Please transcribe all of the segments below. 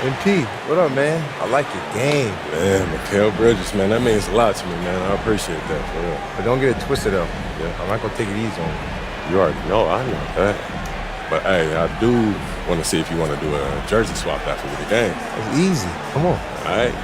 MP, what up, man? I like your game. Man, MyCareer Bridges, man, that means a lot to me, man. I appreciate that, for real. But don't get it twisted, though. Yeah. I'm not going to take it easy on you. You already know, I know that. But, hey, I do want to see if you want to do a jersey swap after the game. It's easy. Come on. All right.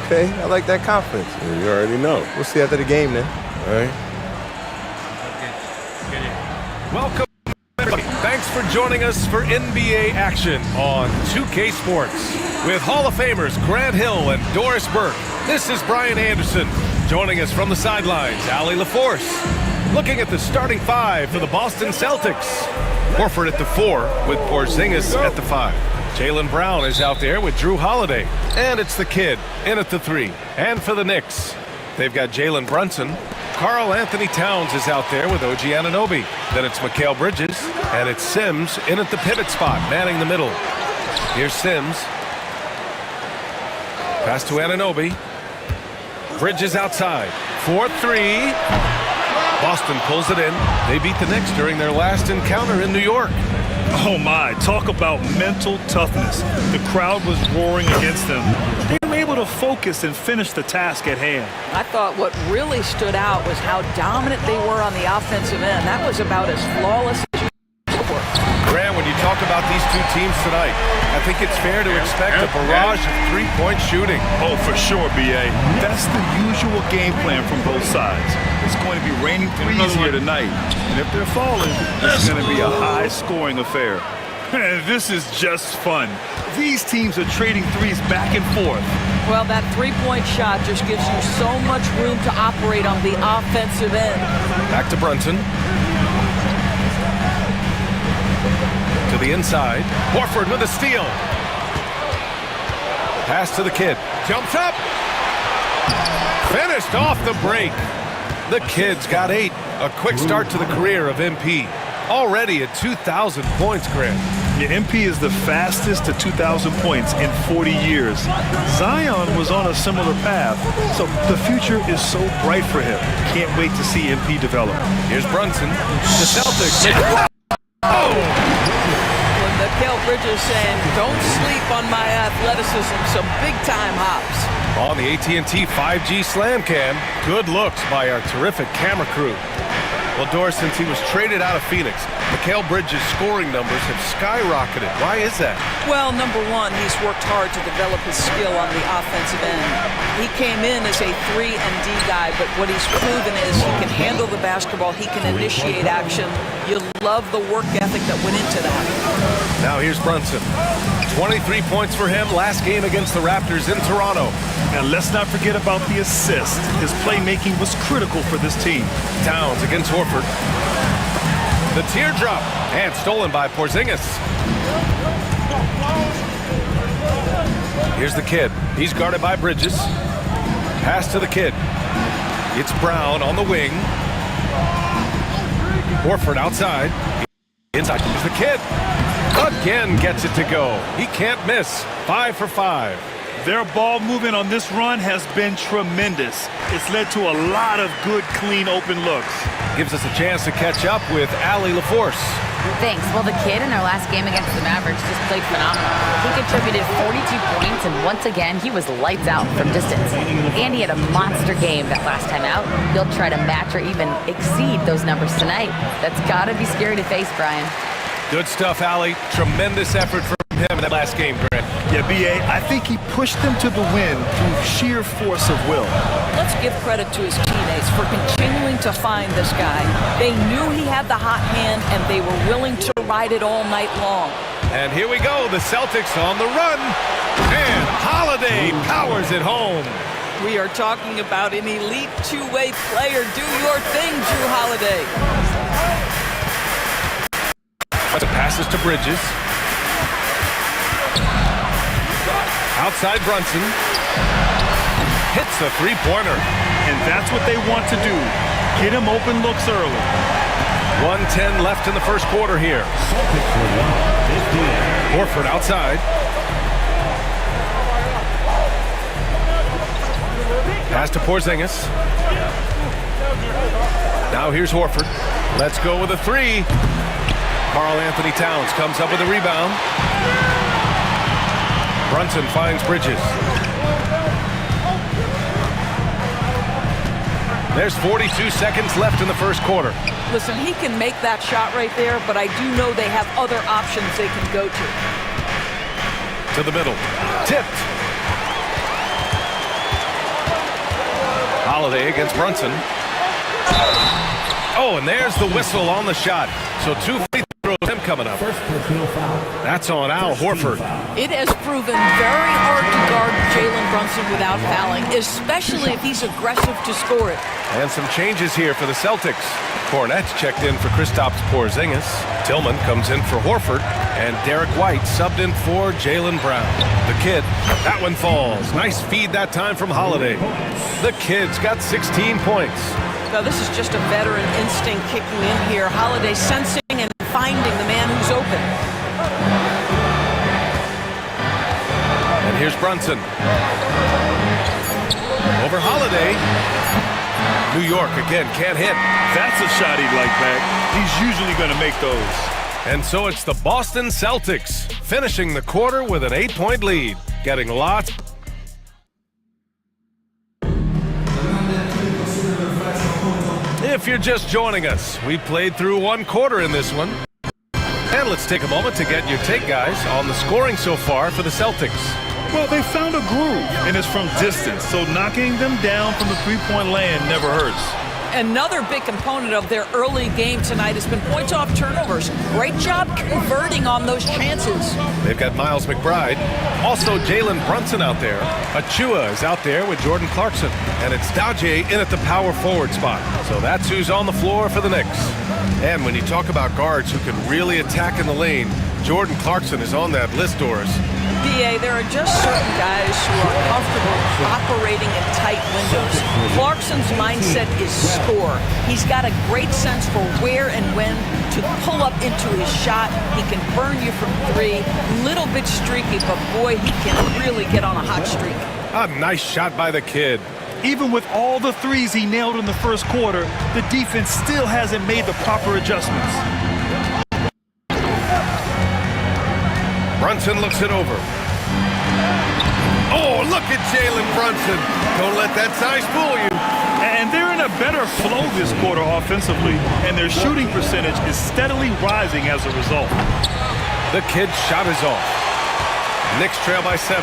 Okay. I like that confidence. Yeah, you already know. We'll see after the game, then. All right. Welcome, everybody. Thanks for joining us for NBA action on 2K Sports. With Hall of Famers Grant Hill and Doris Burke, this is Brian Anderson. Joining us from the sidelines, Allie LaForce. Looking at the starting five for the Boston Celtics. Horford at the 4 with Porzingis at the 5. Jaylen Brown is out there with Drew Holiday. And it's the kid in at the 3. And for the Knicks, they've got Jalen Brunson. Karl Anthony Towns is out there with OG Anunoby. Then it's Mikal Bridges. And it's Sims in at the pivot spot, manning the middle. Here's Sims. Pass to Anunoby. Bridges outside. 4-3. Boston pulls it in. They beat the Knicks during their last encounter in New York. Oh my, talk about mental toughness. The crowd was roaring against them. They were able to focus and finish the task at hand. I thought what really stood out was how dominant they were on the offensive end. That was about as flawless as you could for. Grant, when you talk about these two teams tonight, I think it's fair to expect a barrage of three-point shooting. Oh, for sure, B.A. That's the usual game plan from both sides. It's going to be raining threes here tonight. And if they're falling, it's going to be a high-scoring affair. This is just fun. These teams are trading threes back and forth. Well, that three-point shot just gives you so much room to operate on the offensive end. Back to Brunson. To the inside. Horford with a steal. Pass to the kid. Jumps up. Finished off the break. The kid's got 8. A quick start to the career of MP. Already at 2,000 points, Grant. Yeah, MP is the fastest to 2,000 points in 40 years. Zion was on a similar path, so the future is so bright for him. Can't wait to see MP develop. Here's Brunson. The Celtics. Oh! When Mikal Bridges saying, don't sleep on my athleticism, some big-time hops. On the AT&T 5G Slam Cam, good looks by our terrific camera crew. Well, Doris, since he was traded out of Phoenix, Mikal Bridges' scoring numbers have skyrocketed. Why is that? Well, number one, he's worked hard to develop his skill on the offensive end. He came in as a 3-and-D guy, but what he's proven is he can handle the basketball, he can initiate action. You love the work ethic that went into that. Now here's Brunson. 23 points for him last game against the Raptors in Toronto. And let's not forget about the assist. His playmaking was critical for this team. Towns against Horford. The teardrop. And stolen by Porzingis. Here's the kid. He's guarded by Bridges. Pass to the kid. It's Brown on the wing. Horford outside. Inside is the kid. Again gets it to go. He can't miss. 5 for 5. Their ball movement on this run has been tremendous. It's led to a lot of good, clean, open looks. Gives us a chance to catch up with Allie LaForce. Thanks. Well, the kid in their last game against the Mavericks just played phenomenal. He contributed 42 points, and once again, he was lights out from distance. And he had a monster game that last time out. He'll try to match or even exceed those numbers tonight. That's got to be scary to face, Brian. Good stuff, Allie. Tremendous effort from him in that last game, Grant. Yeah, B.A., I think he pushed them to the win through sheer force of will. Let's give credit to his teammates for continuing to find this guy. They knew he had the hot hand, and they were willing to ride it all night long. And here we go, the Celtics on the run. And Holiday powers it home. We are talking about an elite two-way player. Do your thing, Drew Holiday. Passes to Bridges. Outside Brunson. hits the three-pointer. And that's what they want to do. Get him open looks early. 1:10 left in the first quarter here. Horford outside. Pass to Porzingis. Now here's Horford. Let's go with a three. Karl Anthony Towns comes up with a rebound. Brunson finds Bridges. There's 42 seconds left in the first quarter. Listen, he can make that shot right there, but I do know they have other options they can go to. To the middle. Tipped. Holiday against Brunson. Oh, and there's the whistle on the shot. So 2 free throws him coming up. That's on Al Horford. It has proven very hard to guard Jalen Brunson without fouling, especially if he's aggressive to score it. And some changes here for the Celtics. Kornet's checked in for Kristaps Porzingis. Tillman comes in for Horford. And Derek White subbed in for Jaylen Brown. The kid, that one falls. Nice feed that time from Holiday. The kid's got 16 points. Now, this is just a veteran instinct kicking in here. Holiday sensing and finding the man who's open. And here's Brunson. Over Holiday. New York again can't hit. That's a shot he'd like back. He's usually going to make those. And so it's the Boston Celtics finishing the quarter with an 8-point lead. Getting lots. If you're just joining us, we played through one quarter in this one. And let's take a moment to get your take, guys, on the scoring so far for the Celtics. Well, they found a groove, and it's from distance, so knocking them down from the three-point land never hurts. Another big component of their early game tonight has been points off turnovers. Great job converting on those chances. They've got Miles McBride. Also Jalen Brunson out there. Achua is out there with Jordan Clarkson. And it's Dowje in at the power forward spot. So that's who's on the floor for the Knicks. And when you talk about guards who can really attack in the lane, Jordan Clarkson is on that list, Doris. BA, there are just certain guys who are comfortable operating in tight windows. Clarkson's mindset is score. He's got a great sense for where and when to pull up into his shot. He can burn you from three. Little bit streaky, but boy, he can really get on a hot streak. A nice shot by the kid. Even with all the threes he nailed in the first quarter, the defense still hasn't made the proper adjustments. Brunson looks it over. Oh, look at Jalen Brunson. Don't let that size fool you. And they're in a better flow this quarter offensively, and their shooting percentage is steadily rising as a result. The kid's shot is off. Knicks trail by 7.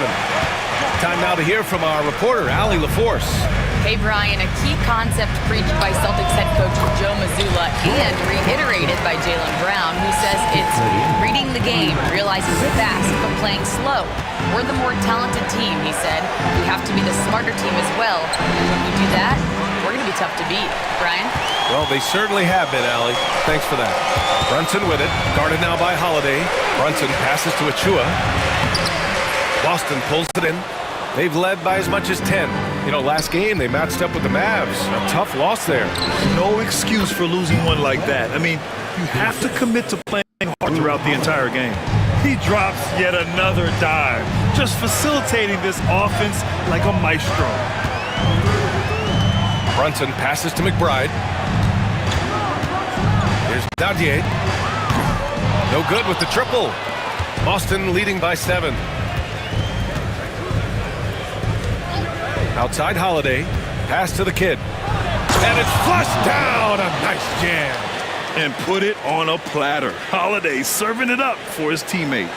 Time now to hear from our reporter, Allie LaForce. Hey, Brian, a key concept preached by Celtics head coach Joe Mazzulla and reiterated by Jaylen Brown, who says it's reading the game, realizing fast, but playing slow. We're the more talented team, he said. We have to be the smarter team as well. And when we do that, we're going to be tough to beat. Brian? Well, they certainly have been, Allie. Thanks for that. Brunson with it, guarded now by Holiday. Brunson passes to Achua. Boston pulls it in. They've led by as much as 10. You know, last game they matched up with the Mavs. A tough loss there. No excuse for losing one like that. I mean, you have to commit to playing hard throughout the entire game. He drops yet another dive, just facilitating this offense like a maestro. Brunson passes to McBride. Here's Dadier. No good with the triple. Boston leading by 7. Outside Holiday, pass to the kid. And it's flushed down, a nice jam. And put it on a platter. Holiday serving it up for his teammate.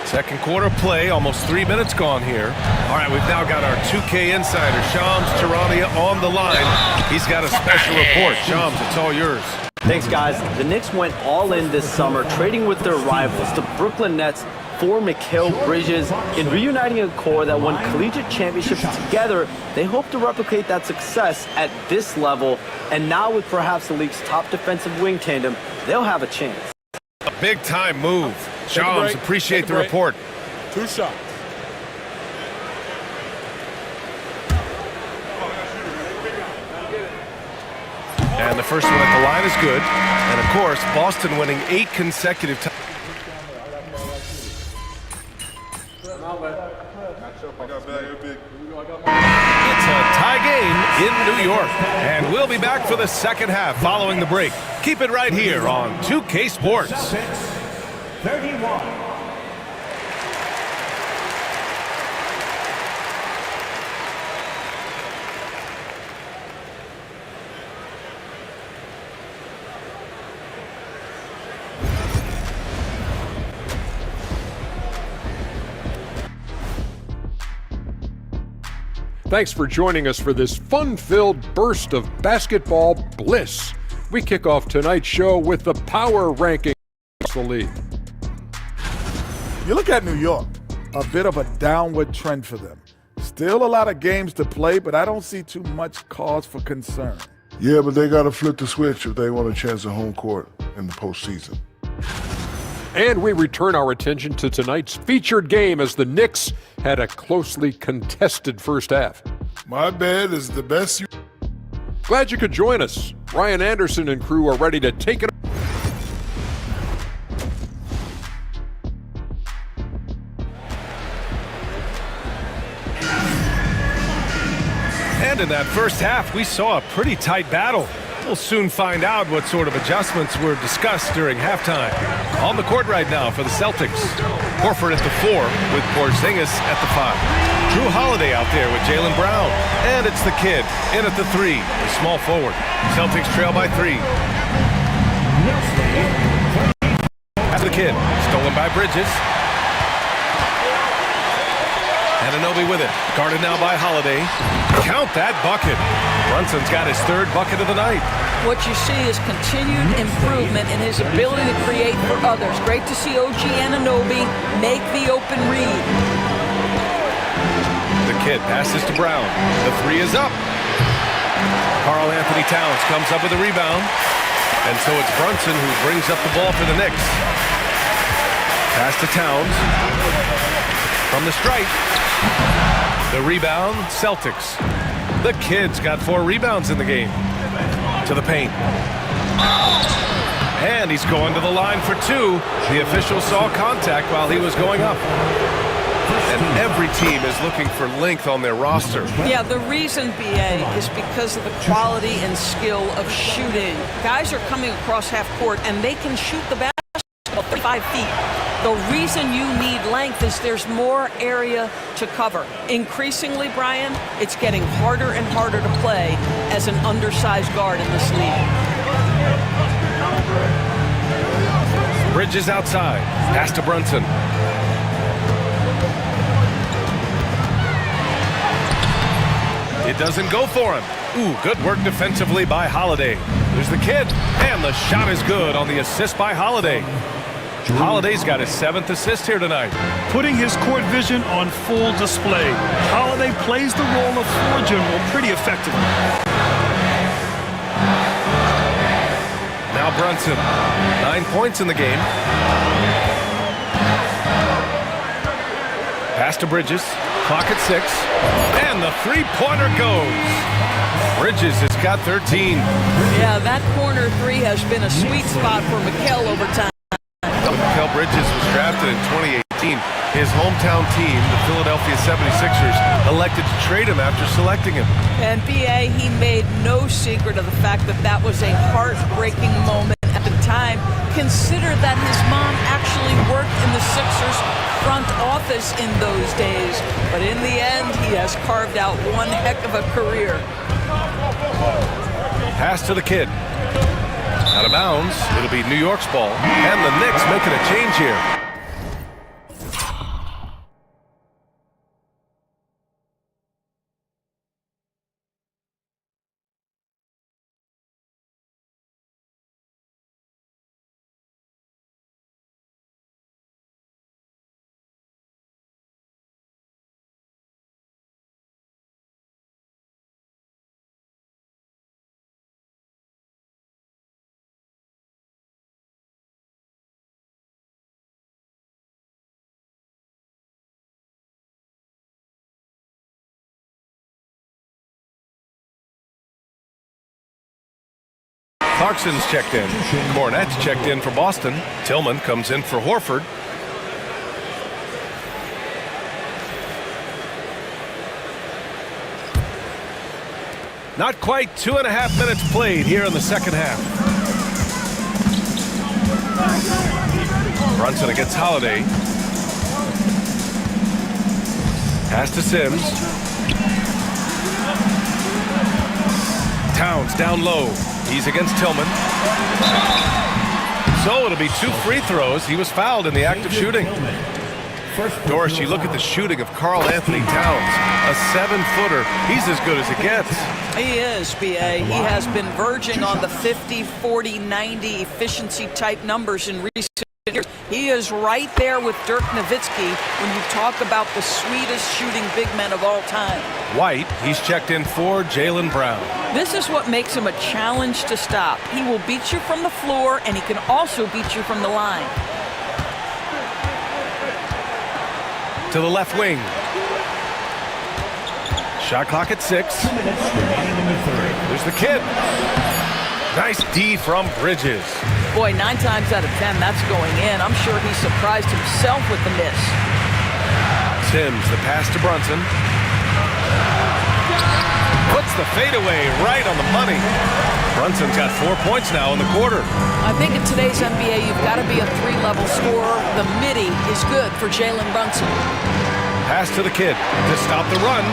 Second quarter play, almost 3 minutes gone here. All right, we've now got our 2K insider, Shams Charania, on the line. He's got a special report. Shams, it's all yours. Thanks, guys. The Knicks went all in this summer, trading with their rivals, the Brooklyn Nets, for Mikal Bridges. In reuniting a core that won collegiate championships together, they hope to replicate that success at this level. And now with perhaps the league's top defensive wing tandem, they'll have a chance. A big-time move. Shams, appreciate the report. 2 shots. And the first one at the line is good. And, of course, Boston winning 8 consecutive times. It's a tie game in New York. And we'll be back for the second half following the break. Keep it right here on 2K Sports. 31. Thanks for joining us for this fun-filled burst of basketball bliss. We kick off tonight's show with the power ranking of the league. You look at New York, a bit of a downward trend for them. Still a lot of games to play, but I don't see too much cause for concern. Yeah, but they got to flip the switch if they want a chance at home court in the postseason. And we return our attention to tonight's featured game as the Knicks had a closely contested first half. My bed is the best you... Glad you could join us. Ryan Anderson and crew are ready to take it. And in that first half, we saw a pretty tight battle. We'll soon find out what sort of adjustments were discussed during halftime. On the court right now for the Celtics. Horford at the 4 with Porzingis at the 5. Drew Holiday out there with Jaylen Brown. And it's the kid in at the 3, the small forward. Celtics trail by 3. That's the kid, stolen by Bridges. Anunoby with it, guarded now by Holiday. Count that bucket. Brunson's got his 3rd bucket of the night. What you see is continued improvement in his ability to create for others. Great to see OG Anunoby make the open read. The kid passes to Brown. The 3 is up. Karl Anthony Towns comes up with a rebound. And so it's Brunson who brings up the ball for the Knicks. Pass to Towns. From the stripe. The rebound, Celtics. The kid's got 4 rebounds in the game. To the paint. And he's going to the line for 2. The official saw contact while he was going up. And every team is looking for length on their roster. Yeah, the reason, BA, is because of the quality and skill of shooting. Guys are coming across half court, and they can shoot the basketball 35 feet. The reason you need length is there's more area to cover. Increasingly, Brian, it's getting harder and harder to play as an undersized guard in this league. Bridges outside. Pass to Brunson. It doesn't go for him. Ooh, good work defensively by Holiday. There's the kid, and the shot is good on the assist by Holiday. Holiday's got his 7th assist here tonight. Putting his court vision on full display. Holiday plays the role of floor general pretty effectively. Now Brunson, 9 points in the game. Pass to Bridges, clock at 6, and the 3-pointer goes. Bridges has got 13. Yeah, that corner 3 has been a sweet spot for Mikal over time. Mikal Bridges was drafted in 2018. His hometown team, the Philadelphia 76ers, elected to trade him after selecting him. And BA, he made no secret of the fact that that was a heartbreaking moment at the time. Consider that his mom actually worked in the Sixers front office in those days. But in the end, he has carved out one heck of a career. Pass to the kid. Out of bounds. It'll be New York's ball. And the Knicks making a change here. Clarkson's checked in. Cornett's checked in for Boston. Tillman comes in for Horford. Not quite 2.5 minutes played here in the second half. Brunson against Holiday. Pass to Sims. Towns down low. He's against Tillman. So it'll be 2 free throws. He was fouled in the act of shooting. Doris, you look at the shooting of Karl Anthony Towns. A 7-footer. He's as good as it gets. He is, B.A. He has been verging on the 50, 40, 90 efficiency type numbers in recent years. He is right there with Dirk Nowitzki when you talk about the sweetest shooting big men of all time. White, he's checked in for Jaylen Brown. This is what makes him a challenge to stop. He will beat you from the floor, and he can also beat you from the line. To the left wing. Shot clock at 6. There's the kid. Nice D from Bridges. Boy, 9 times out of 10, that's going in. I'm sure he surprised himself with the miss. Sims, the pass to Brunson. Puts the fadeaway right on the money. Brunson's got 4 points now in the quarter. I think in today's NBA, you've got to be a 3-level scorer. The midi is good for Jalen Brunson. Pass to the kid to stop the run.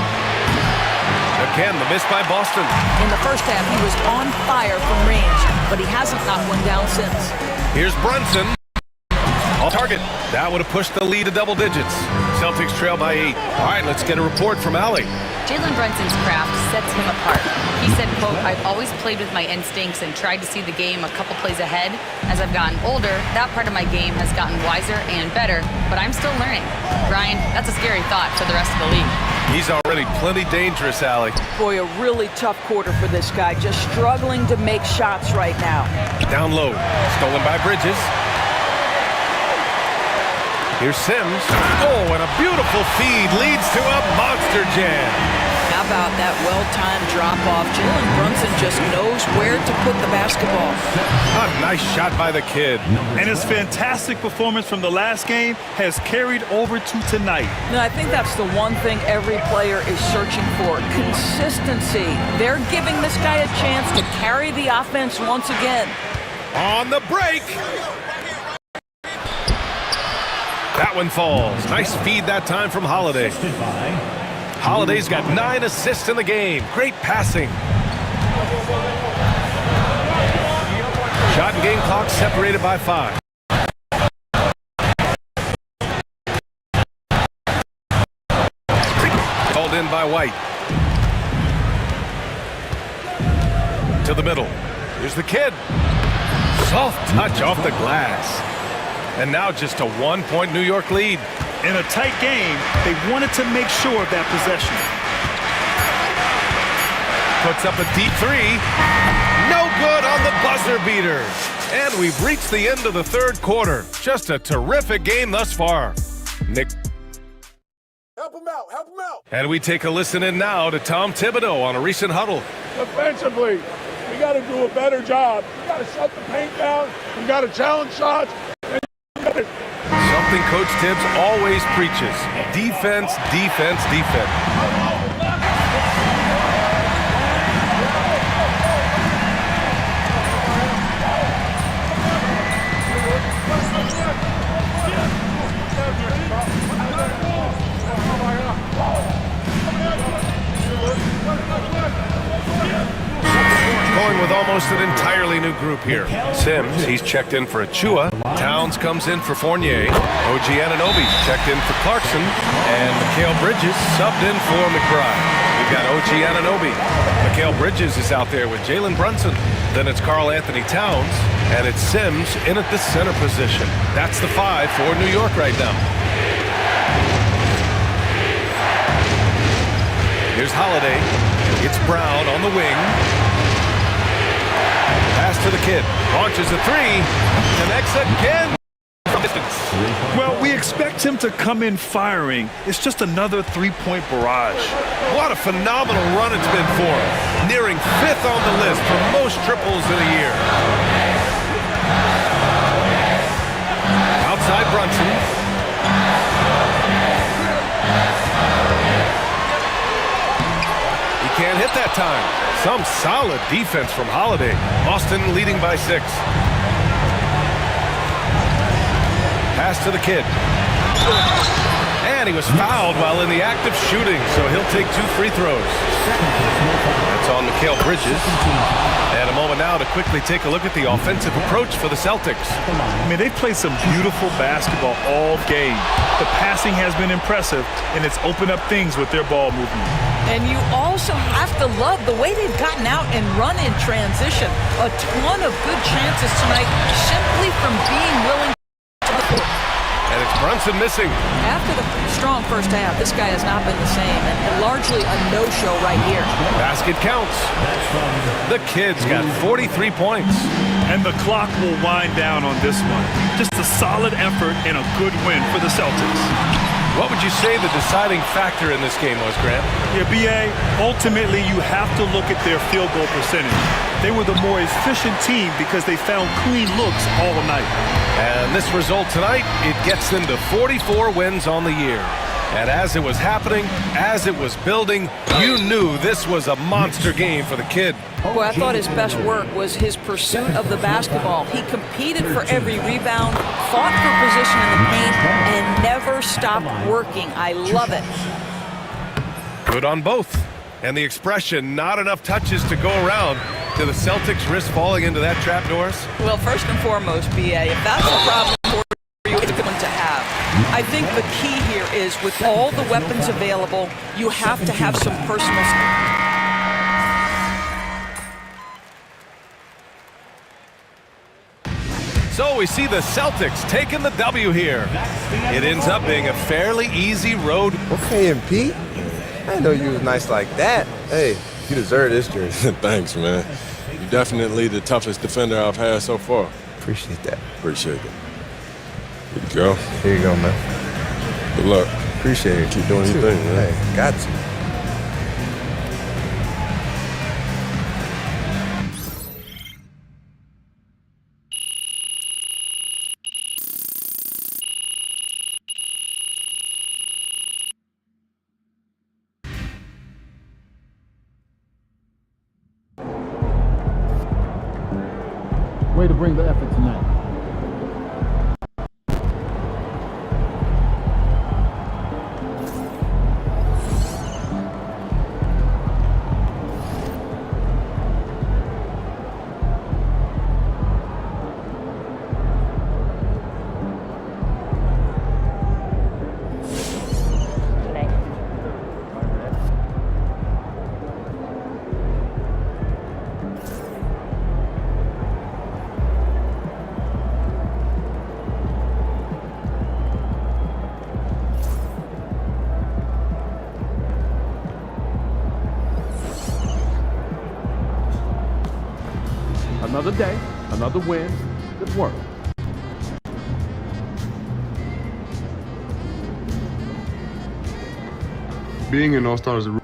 Again, the miss by Boston. In the first half, he was on fire from range, but he hasn't knocked one down since. Here's Brunson. On target. That would have pushed the lead to double digits. Celtics trail by 8. All right, let's get a report from Allie. Jalen Brunson's craft sets him apart. He said, quote, "I've always played with my instincts and tried to see the game a couple plays ahead. As I've gotten older, that part of my game has gotten wiser and better, but I'm still learning." Brian, that's a scary thought for the rest of the league. He's already plenty dangerous, Allie. Boy, a really tough quarter for this guy. Just struggling to make shots right now. Down low. Stolen by Bridges. Here's Sims. Oh, and a beautiful feed leads to a monster jam. How about that well-timed drop-off? Jalen Brunson just knows where to put the basketball. A nice shot by the kid. And his fantastic performance from the last game has carried over to tonight. No, I think that's the one thing every player is searching for. Consistency. They're giving this guy a chance to carry the offense once again. On the break. That one falls. Nice feed that time from Holiday. Holiday's got 9 assists in the game. Great passing. Shot and game clock separated by 5. Called in by White. To the middle. Here's the kid. Soft touch off the glass. And now just a 1-point New York lead. In a tight game, they wanted to make sure of that possession. Puts up a deep 3. No good on the buzzer beater. And we've reached the end of the third quarter. Just a terrific game thus far. Nick. Help him out. Help him out. And we take a listen in now to Tom Thibodeau on a recent huddle. Defensively, we got to do a better job. We got to shut the paint down. We got to challenge shots. Something Coach Tibbs always preaches. Defense, defense, defense. Going with almost an entirely new group here. Sims, he's checked in for Achua. Towns comes in for Fournier. OG Anunoby checked in for Clarkson. And Mikal Bridges subbed in for McBride. We've got OG Anunoby. Mikal Bridges is out there with Jalen Brunson. Then it's Karl Anthony Towns. And it's Sims in at the center position. That's the 5 for New York right now. Here's Holiday. It's Brown on the wing. Pass to the kid. Launches a 3. Connects again. distance. Well, we expect him to come in firing. It's just another three-point barrage. What a phenomenal run it's been for him. Nearing 5th on the list for most triples in a year. Outside Brunson. He can't hit that time. Some solid defense from Holiday. Boston leading by 6. Pass to the kid. And he was fouled while in the act of shooting, so he'll take 2 free throws. That's on Mikal Bridges. And a moment now to quickly take a look at the offensive approach for the Celtics. I mean, they've played some beautiful basketball all game. The passing has been impressive, and it's opened up things with their ball movement. And you also have to love the way they've gotten out and run in transition. A ton of good chances tonight simply from being willing to the court. And it's Brunson missing. After the strong first half, this guy has not been the same, and largely a no-show right here. Basket counts. The kid's got 43 points. And the clock will wind down on this one. Just a solid effort and a good win for the Celtics. What would you say the deciding factor in this game was, Grant? Yeah, B.A., ultimately you have to look at their field goal percentage. They were the more efficient team because they found clean looks all night. And this result tonight, it gets them to 44 wins on the year. And as it was happening, as it was building, you knew this was a monster game for the kid. Boy, I thought his best work was his pursuit of the basketball. He competed for every rebound, fought for position in the paint, and never stopped working. I love it. Good on both. And the expression, not enough touches to go around, to the Celtics risk falling into that trap, Doris? Well, first and foremost, B.A., if that's the problem for you, it's a good one to have. I think the key here is with all the weapons available, you have to have some personal... So we see the Celtics taking the W here. It ends up being a fairly easy road. Okay, MP. I didn't know you was nice like that. Hey, you deserve this jersey. Thanks, man. You're definitely the toughest defender I've had so far. Appreciate that. Appreciate it. Here you go. Here you go, man. Good luck. Appreciate it. Keep doing your thing, man. Hey, got to. Way to bring the effort tonight. Another day, another win. Good work. Being an all-star is a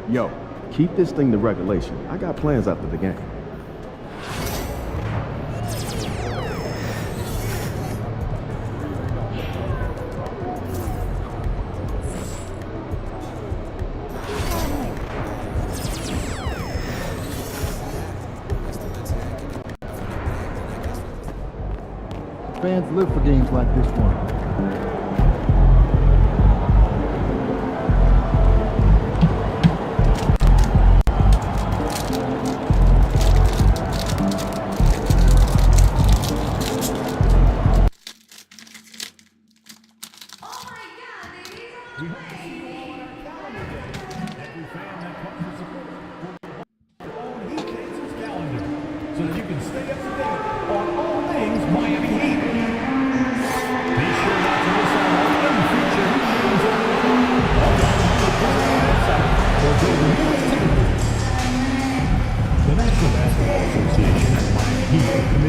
Yo, keep this thing to regulation. I got plans after the game. Fans live for games like this one.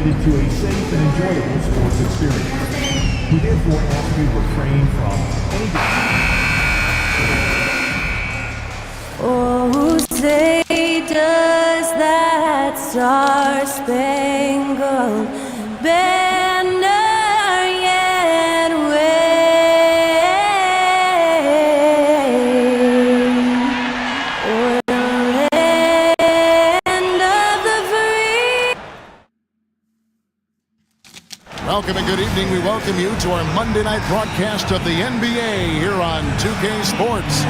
committed to a safe and enjoyable sports experience. We therefore ask you to refrain from any... Oh, say does that star-spangled banner yet wave o'er the land of the free? Welcome and good evening. We welcome you to our Monday night broadcast of the NBA here on 2K Sports.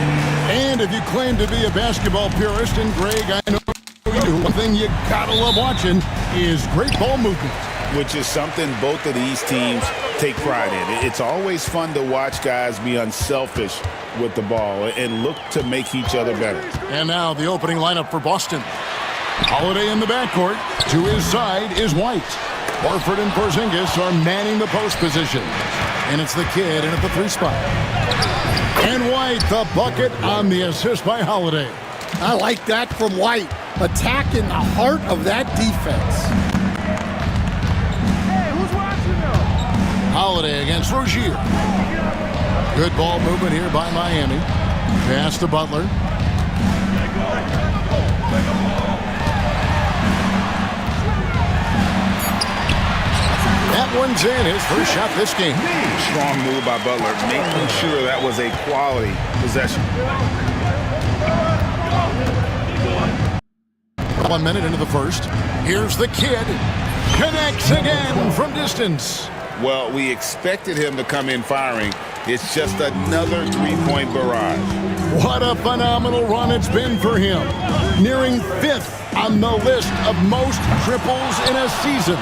And if you claim to be a basketball purist, and Greg, I know you, one thing you gotta love watching is great ball movement. Which is something both of these teams take pride in. It's always fun to watch guys be unselfish with the ball and look to make each other better. And now the opening lineup for Boston. Holiday in the backcourt. To his side is White. Horford and Porzingis are manning the post position. And it's the kid in at the 3 spot. And White, the bucket on the assist by Holiday. I like that from White. Attacking the heart of that defense. Hey, who's watching though? Holiday against Rozier. Good ball movement here by Miami. Pass to Butler. That one's in, his first shot this game. Strong move by Butler, making sure that was a quality possession. 1 minute into the first. Here's the kid. Connects again from distance. Well, we expected him to come in firing. It's just another 3-point barrage. What a phenomenal run it's been for him. Nearing 5th on the list of most triples in a season.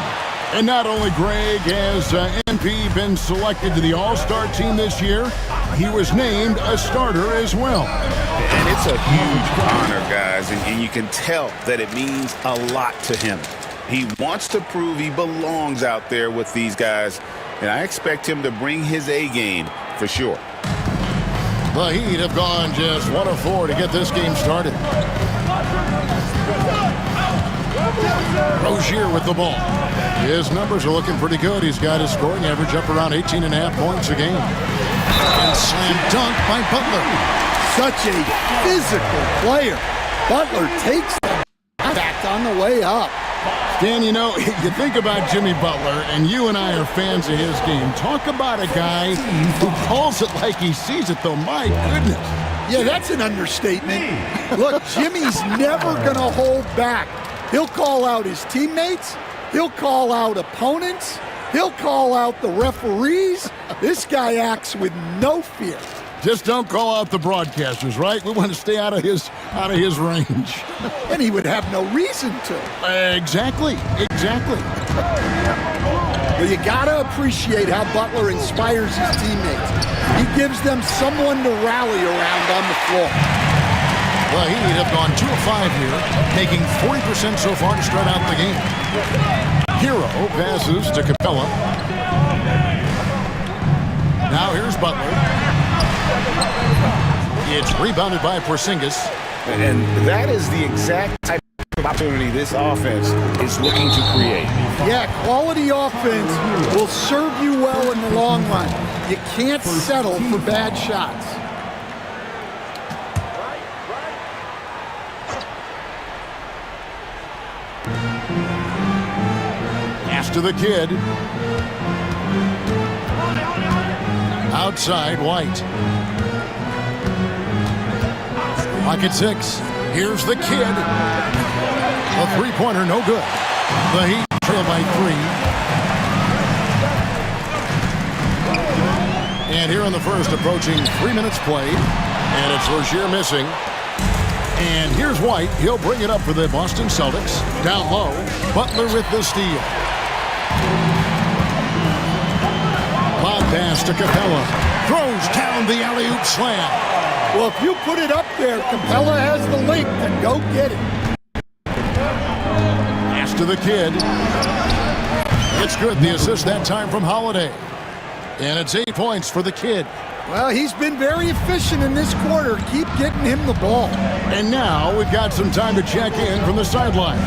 And not only, Greg, has MP been selected to the All-Star team this year, he was named a starter as well. And it's a huge honor, guys, and you can tell that it means a lot to him. He wants to prove he belongs out there with these guys, and I expect him to bring his A game for sure. The Heat have gone just 1 of 4 to get this game started. Rozier with the ball. His numbers are looking pretty good. He's got his scoring average up around 18.5 points a game. And slam dunk by Butler. Such a physical player. Butler takes the back on the way up. Dan, you know, you think about Jimmy Butler, and you and I are fans of his game. Talk about a guy who calls it like he sees it, though. My goodness. Yeah, that's an understatement. Look, Jimmy's never going to hold back. He'll call out his teammates. He'll call out opponents. He'll call out the referees. This guy acts with no fear. Just don't call out the broadcasters, right? We want to stay out of his range. And he would have no reason to. Exactly. Well, you got to appreciate how Butler inspires his teammates. He gives them someone to rally around on the floor. The Heat have gone 2 of 5 here, making 40% so far to start out the game. Hero passes to Capella. Now here's Butler. It's rebounded by Porzingis. And that is the exact type of opportunity this offense is looking to create. Yeah, quality offense will serve you well in the long run. You can't settle for bad shots. Pass to the kid. Outside, White. Pocket 6. Here's the kid. A three-pointer, no good. The Heat trail by 3. And here in the first, approaching 3 minutes played. And it's Rozier missing. And here's White. He'll bring it up for the Boston Celtics. Down low. Butler with the steal. Lob pass to Capella. Throws down the alley-oop slam. Well, if you put it up there, Capella has the link to go get it. Pass to the kid. It's good. The assist that time from Holiday. And it's 8 points for the kid. Well, he's been very efficient in this quarter. Keep getting him the ball. And now we've got some time to check in from the sidelines.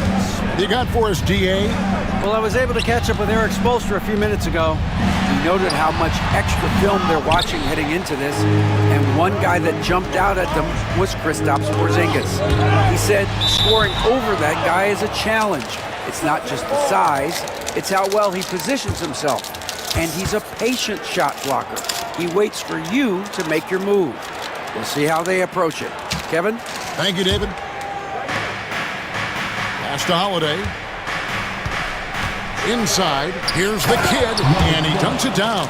You got for us, D.A.? Well, I was able to catch up with Eric Spoelstra a few minutes ago. He noted how much extra film they're watching heading into this, and one guy that jumped out at them was Kristaps Porzingis. He said scoring over that guy is a challenge. It's not just the size, it's how well he positions himself. And he's a patient shot blocker. He waits for you to make your move. We'll see how they approach it. Kevin? Thank you, David. Pass to Holiday. Inside, here's the kid, and he dunks it down.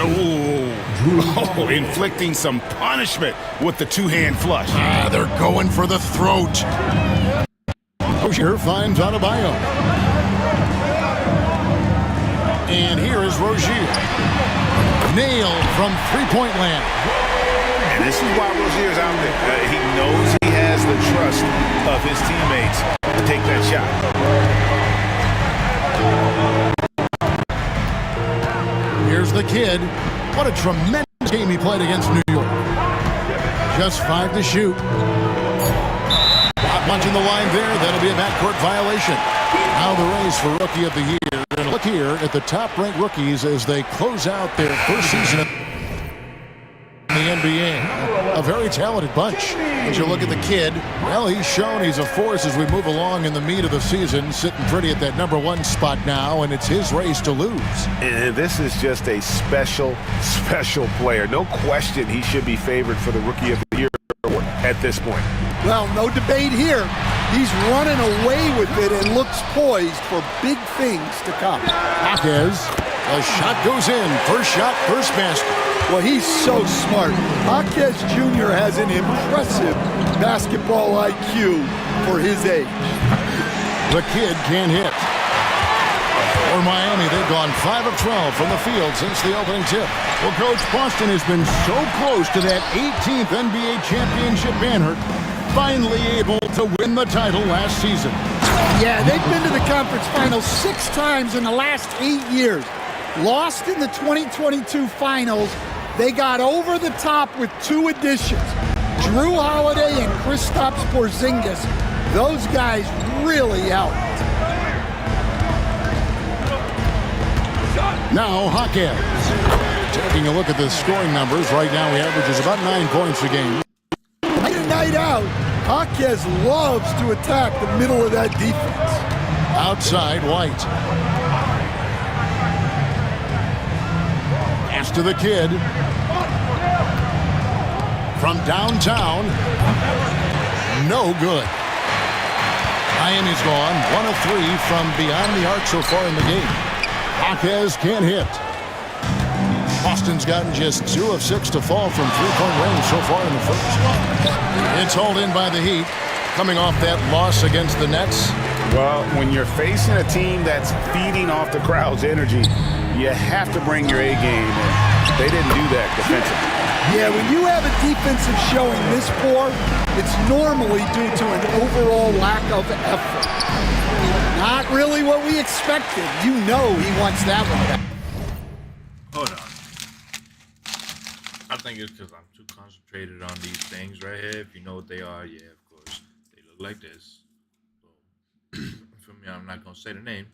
Oh, inflicting some punishment with the two-hand flush. They're going for the throat. Rozier finds Adebayo. And here is Rozier. Nailed from three-point land. And this is why Rozier's out there. He knows he has the trust of his teammates to take that shot. Here's the kid. What a tremendous game he played against New York. Just 5 to shoot. Not much in the line there. That'll be a backcourt violation. Now the race for Rookie of the Year. And look here at the top-ranked rookies as they close out their first season in the NBA. A very talented bunch. As you look at the kid, well, he's shown he's a force as we move along in the meat of the season, sitting pretty at that #1 spot now, and it's his race to lose. And this is just a special, special player. No question he should be favored for the Rookie of the Year at this point. Well, no debate here. He's running away with it and looks poised for big things to come. Hawkes, a shot goes in. First shot, first basket. Well, he's so smart. Hawkes Jr. has an impressive basketball IQ for his age. The kid can't hit. For Miami, they've gone 5 of 12 from the field since the opening tip. Well, Coach, Boston has been so close to that 18th NBA championship banner, finally able to win the title last season. Yeah, they've been to the conference finals 6 times in the last 8 years. Lost in the 2022 finals. They got over the top with 2 additions. Drew Holiday and Kristaps Porzingis. Those guys really helped. Now Hawkes. Taking a look at the scoring numbers, right now he averages about 9 points a game. Night in, night out, Hawkes loves to attack the middle of that defense. Outside, White. Pass to the kid. From downtown. No good. Miami's gone 1 of 3 from beyond the arc so far in the game. Hawkes can't hit. Boston's gotten just 2 of 6 to fall from three-point range so far in the first. It's hauled in by the Heat, coming off that loss against the Nets. Well, when you're facing a team that's feeding off the crowd's energy, you have to bring your A game, and they didn't do that defensively. Yeah, when you have a defensive showing this poor, it's normally due to an overall lack of effort. Not really what we expected. You know he wants that one back. Hold on. I think it's because I'm too concentrated on these things right here. If you know what they are, yeah, of course. They look like this. So, for me, I'm not going to say the name.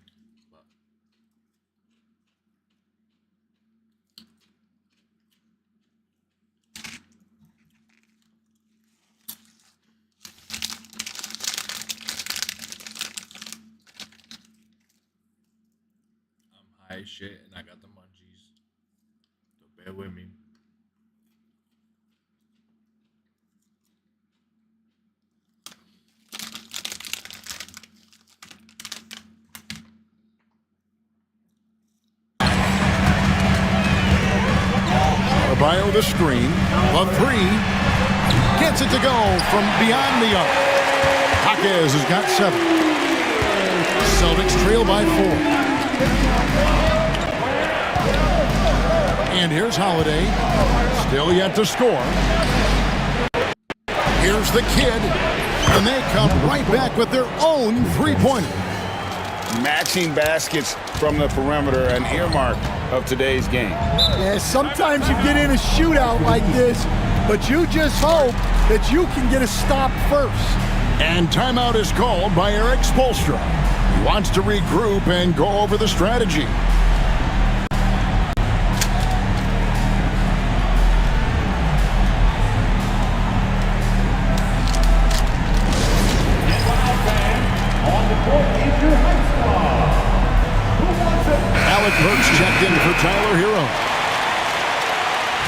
High shit, and I got the munchies. So bear with me. Adebayo the screen. The 3. Gets it to go from beyond the arc. Hawkes has got 7. Celtics trail by 4. And here's Holiday. Still yet to score. Here's the kid. And they come right back with their own three-pointer. Matching baskets from the perimeter, an earmark of today's game. Yeah, sometimes you get in a shootout like this, but you just hope that you can get a stop first. And timeout is called by Eric Spoelstra. wants to regroup and go over the strategy. Alec Burks checked in for Tyler Hero.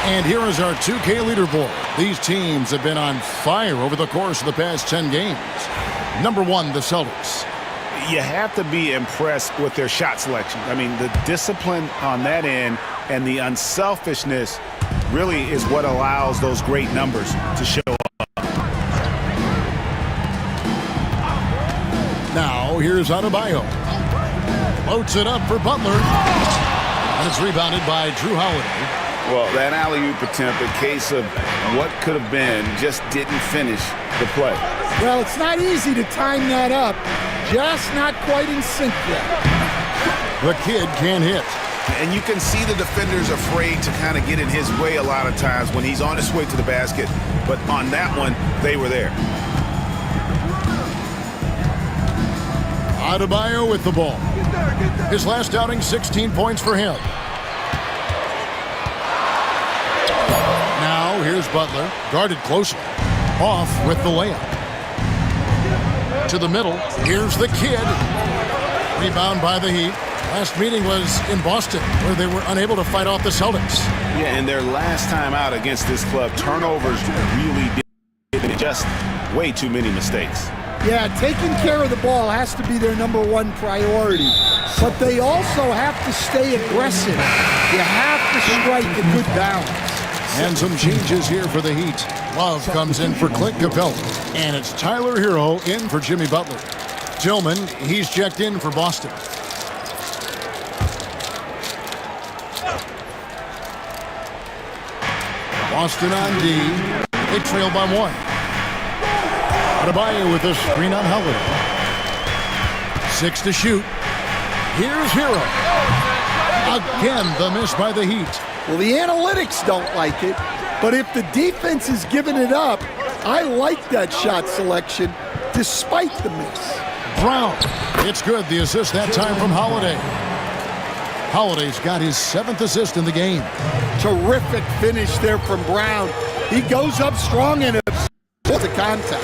And here is our 2K leaderboard. These teams have been on fire over the course of the past 10 games. Number 1, the Celtics. You have to be impressed with their shot selection. I mean, the discipline on that end and the unselfishness really is what allows those great numbers to show up. Now, here's Adebayo. Floats it up for Butler. And it's rebounded by Drew Holiday. Well, that alley-oop attempt, a case of what could have been, just didn't finish the play. Well, it's not easy to time that up. Just not quite in sync yet. The kid can't hit. And you can see the defender's afraid to kind of get in his way a lot of times when he's on his way to the basket. But on that one, they were there. Adebayo with the ball. His last outing, 16 points for him. Now, here's Butler, guarded closely. Off with the layup. To the middle, here's the kid. Rebound by the Heat. Last meeting was in Boston, where they were unable to fight off the Celtics. Yeah, and their last time out against this club, turnovers really did just way too many mistakes. Yeah, taking care of the ball has to be their #1 priority. But they also have to stay aggressive. You have to strike a good balance. And some changes here for the Heat. Love comes in for Clint Capella. And it's Tyler Hero in for Jimmy Butler. Tillman, he's checked in for Boston. Boston on D. They trail by 1. Adebayo with a screen on Holiday. 6 to shoot. Here's Hero. Again, the miss by the Heat. Well, the analytics don't like it, but if the defense is giving it up, I like that shot selection despite the miss. Brown. It's good. The assist that time from Holiday. Holiday's got his 7th assist in the game. Terrific finish there from Brown. He goes up strong and the contact.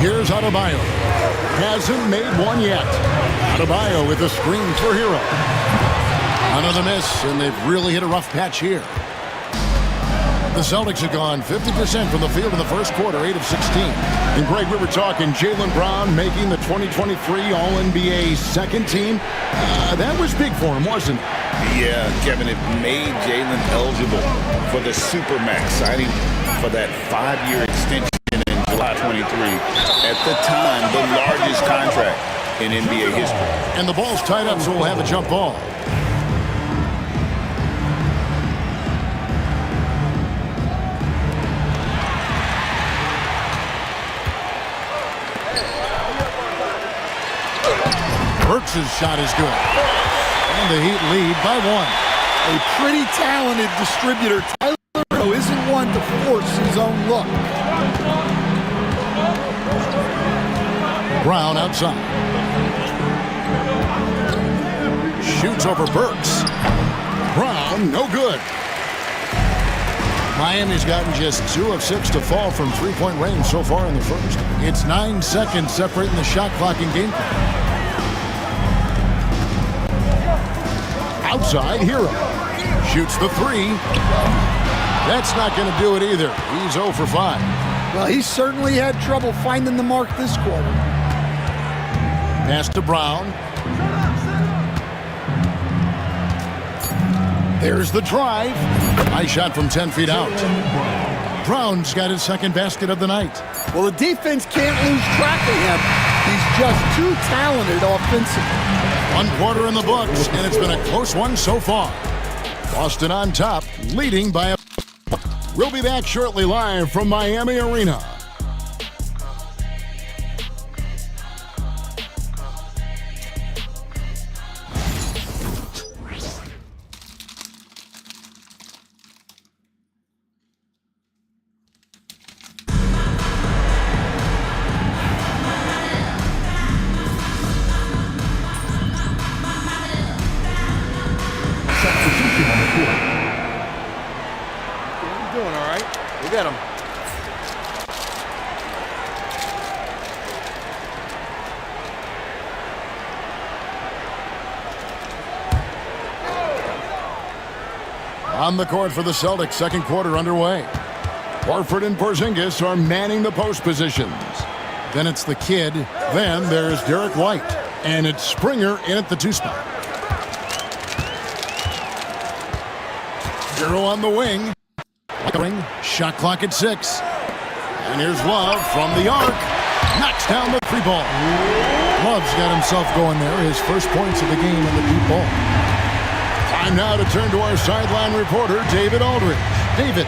Here's Adebayo. Hasn't made one yet. Adebayo with a screen for Hero. Another miss, and they've really hit a rough patch here. The Celtics have gone 50% from the field in the first quarter, 8 of 16. And Greg, we were talking Jaylen Brown making the 2023 All-NBA second team. That was big for him, wasn't it? Yeah, Kevin, it made Jaylen eligible for the Supermax, signing for that 5-year extension in July 23. At the time, the largest contract in NBA history. And the ball's tied up, so we'll have a jump ball. Burks' shot is good. And the Heat lead by 1. A pretty talented distributor. Tyler Hero isn't one to force his own look. Brown outside. Shoots over Burks. Brown, no good. Miami's gotten just 2 of 6 to fall from three-point range so far in the first. It's 9 seconds separating the shot clock and game clock. Outside, Hero. Shoots the 3. That's not going to do it either. He's 0 for 5. Well, he certainly had trouble finding the mark this quarter. Pass to Brown. There's the drive. Nice shot from 10 feet out. Brown's got his second basket of the night. Well, the defense can't lose track of him. He's just too talented offensively. 1 quarter in the books, and it's been a close one so far. Boston on top, leading by a... We'll be back shortly live from Miami Arena. Look at him. On the court for the Celtics, second quarter underway. Horford and Porzingis are manning the post positions. Then it's the kid. Then there's Derek White. And it's Springer in at the 2 spot. Hero on the wing. Shot clock at 6. And here's Love from the arc. Knocks down the 3 ball. Love's got himself going there. His first points of the game in the deep ball. Time now to turn to our sideline reporter, David Aldridge. David.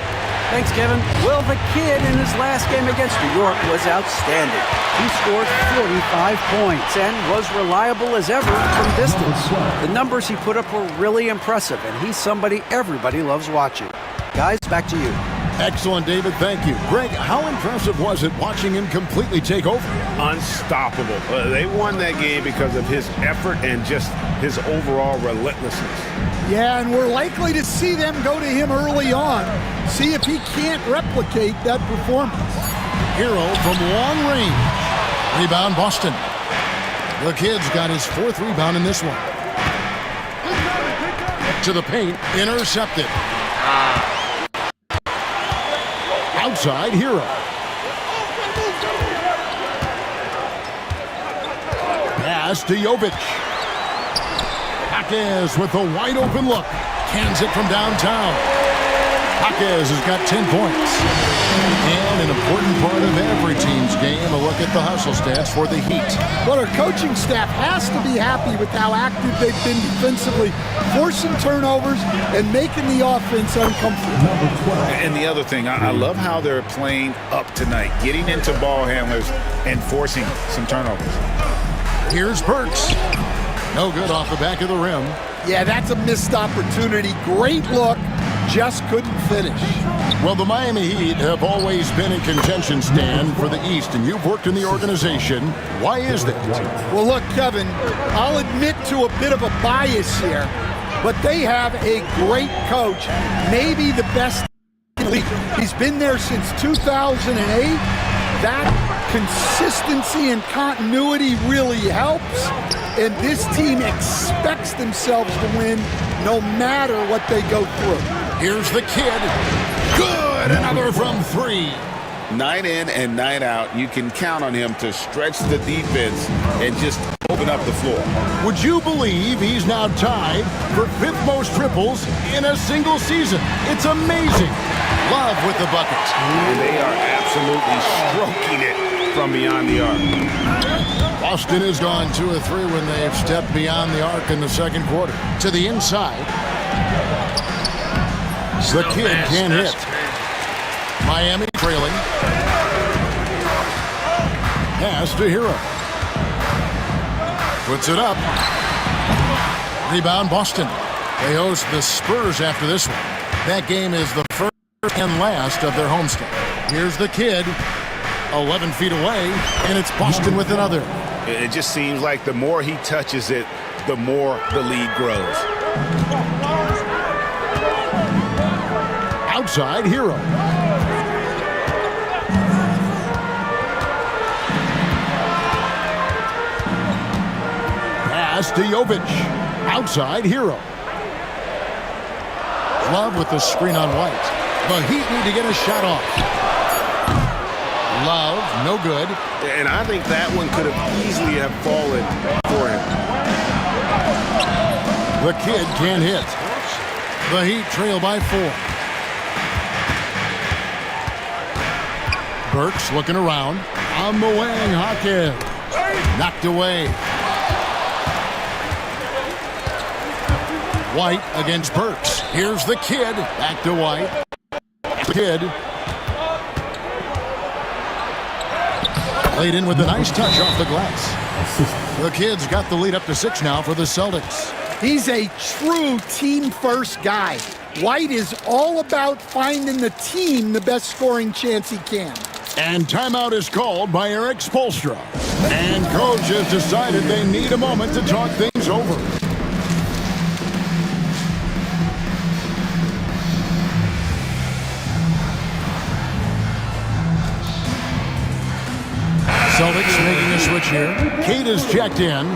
Thanks, Kevin. Well, the kid in his last game against New York was outstanding. He scored 45 points and was reliable as ever from distance. The numbers he put up were really impressive, and he's somebody everybody loves watching. Guys, back to you. Excellent, David. Thank you. Greg, how impressive was it watching him completely take over? Unstoppable. They won that game because of his effort and just his overall relentlessness. Yeah, and we're likely to see them go to him early on. See if he can't replicate that performance. Hero from long range. Rebound, Boston. The kid's got his 4th rebound in this one. To the paint, intercepted. Outside, Hero. Pass to Jovic. Jaquez with a wide open look. Cans it from downtown. Jaquez has got 10 points. And an important part of every team's game, a look at the hustle stats for the Heat. But our coaching staff has to be happy with how active they've been defensively, forcing turnovers and making the offense uncomfortable. And the other thing, I love how they're playing up tonight, getting into ball handlers and forcing some turnovers. Here's Burks. No good off the back of the rim. Yeah, that's a missed opportunity. Great look, just couldn't finish. Well, the Miami Heat have always been in contention, Stan, for the East, and you've worked in the organization. Why is that? Well, look, Kevin, I'll admit to a bit of a bias here, but they have a great coach, maybe the best in the league. He's been there since 2008. That consistency and continuity really helps, and this team expects themselves to win no matter what they go through. Here's the kid. Good! Another from 3. Night in and night out, you can count on him to stretch the defense and just open up the floor. Would you believe he's now tied for 5th most triples in a single season? It's amazing. Love with the buckets. And they are absolutely stroking it from beyond the arc. Boston has gone 2 of 3 when they've stepped beyond the arc in the second quarter. To the inside. The kid can't hit. Miami trailing. Pass to Hero. Puts it up. Rebound, Boston. They host the Spurs after this one. That game is the first and last of their homestand. Here's the kid. 11 feet away, and it's Boston with another. It just seems like the more he touches it, the more the lead grows. Outside, Hero. Pass to Jovic. Outside, Hero. Love with the screen on White. The Heat need to get a shot off. Love, no good. And I think that one could have easily have fallen for him. The kid can't hit. The Heat trail by 4. Burks looking around. On the wing, Hawkins. Knocked away. White against Burks. Here's the kid. Back to White. Kid. Laid in with a nice touch off the glass. The kid's got the lead up to 6 now for the Celtics. He's a true team-first guy. White is all about finding the team the best scoring chance he can. And timeout is called by Eric Spoelstra. And coach has decided they need a moment to talk things over. Celtics making a switch here. Cade is checked in.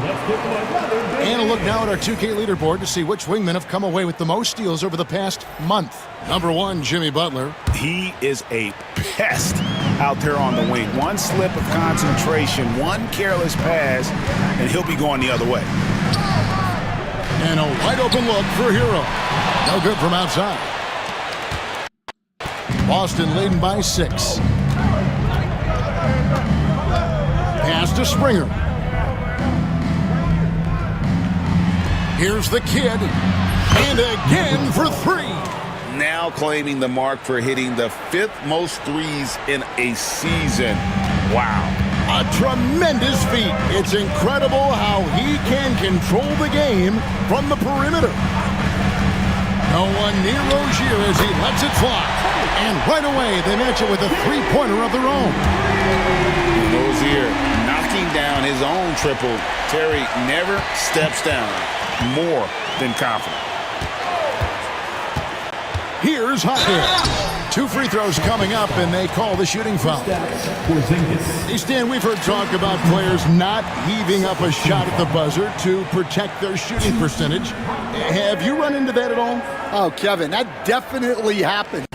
And a look now at our 2K leaderboard to see which wingmen have come away with the most steals over the past month. Number 1, Jimmy Butler. He is a pest out there on the wing. One slip of concentration, one careless pass, and he'll be going the other way. And a wide open look for Hero. No good from outside. Boston leading by 6. Pass to Springer. Here's the kid. And again for 3. Now claiming the mark for hitting the 5th most threes in a season. Wow. A tremendous feat. It's incredible how he can control the game from the perimeter. No one near Rozier as he lets it fly. And right away, they match it with a three-pointer of their own. Rozier knocking down his own triple. Terry never steps down. More than confident. Here's Hawkins. 2 free throws coming up, and they call the shooting foul. Hey, Stan, we've heard talk about players not heaving up a shot at the buzzer to protect their shooting percentage. Have you run into that at all? Oh, Kevin, that definitely happened.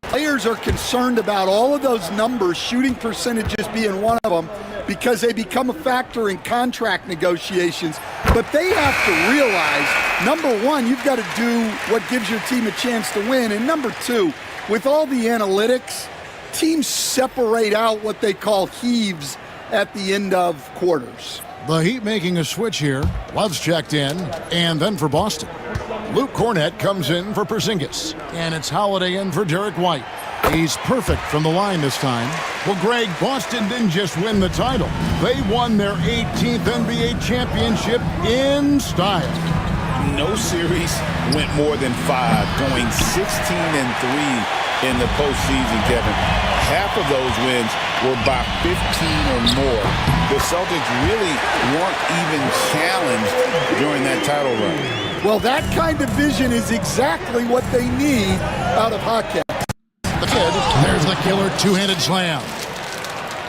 Players are concerned about all of those numbers, shooting percentages being one of them, because they become a factor in contract negotiations. But they have to realize, number one, you've got to do what gives your team a chance to win. And number two, with all the analytics, teams separate out what they call heaves at the end of quarters. The Heat making a switch here. Love's checked in, and then for Boston. Luke Cornett comes in for Porzingis, and it's Holiday in for Derek White. He's perfect from the line this time. Well, Greg, Boston didn't just win the title. They won their 18th NBA championship in style. No series went more than 5, going 16-3 in the postseason, Kevin. Half of those wins were by 15 or more. The Celtics really weren't even challenged during that title run. Well, that kind of vision is exactly what they need out of hockey. The kid, there's the killer two-handed slam.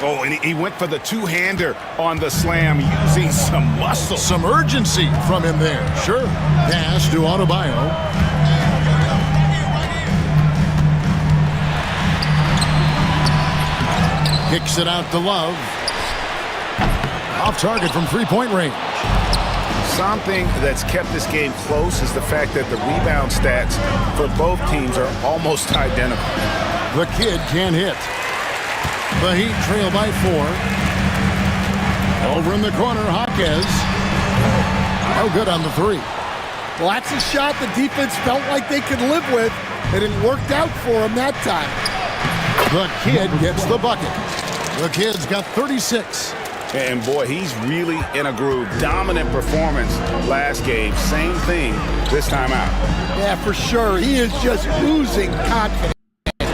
Oh, and he went for the two-hander on the slam, using some muscle. Some urgency from him there. Sure. Pass to Adebayo. Kicks it out to Love. Off target from three-point range. Something that's kept this game close is the fact that the rebound stats for both teams are almost identical. The kid can't hit. The Heat trail by 4. Over in the corner, Hawkins. No good on the 3. Well, that's a shot the defense felt like they could live with, and it worked out for them that time. The kid gets the bucket. The kid's got 36. And boy, he's really in a groove. Dominant performance last game. Same thing this time out. Yeah, for sure. He is just oozing confidence.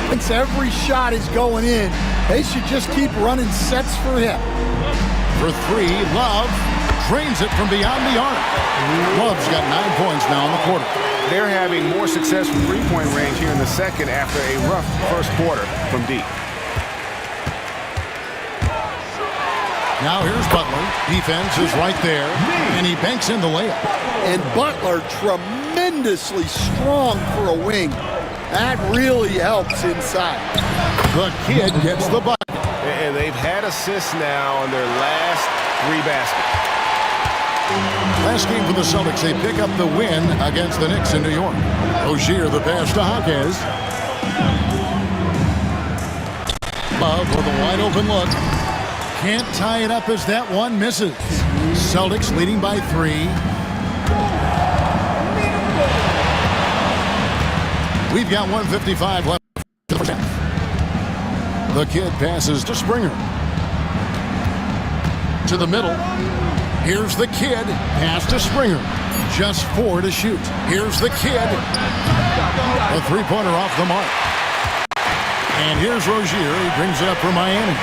Once every shot is going in, they should just keep running sets for him. For 3, Love drains it from beyond the arc. Love's got 9 points now in the quarter. They're having more success from three-point range here in the second after a rough first quarter from deep. Now here's Butler. Defense is right there, and he banks in the layup. And Butler tremendously strong for a wing. That really helps inside. The kid gets the bucket. And they've had assists now on their last 3 baskets. Last game for the Celtics, they pick up the win against the Knicks in New York. Rozier, the pass to Hawkins. Love with a wide open look. Can't tie it up as that one misses. Celtics leading by 3. We've got 1:55 left in the first half. The kid passes to Springer. To the middle. Here's the kid. Pass to Springer. Just 4 to shoot. Here's the kid. A three-pointer off the mark. And here's Rozier. He brings it up for Miami.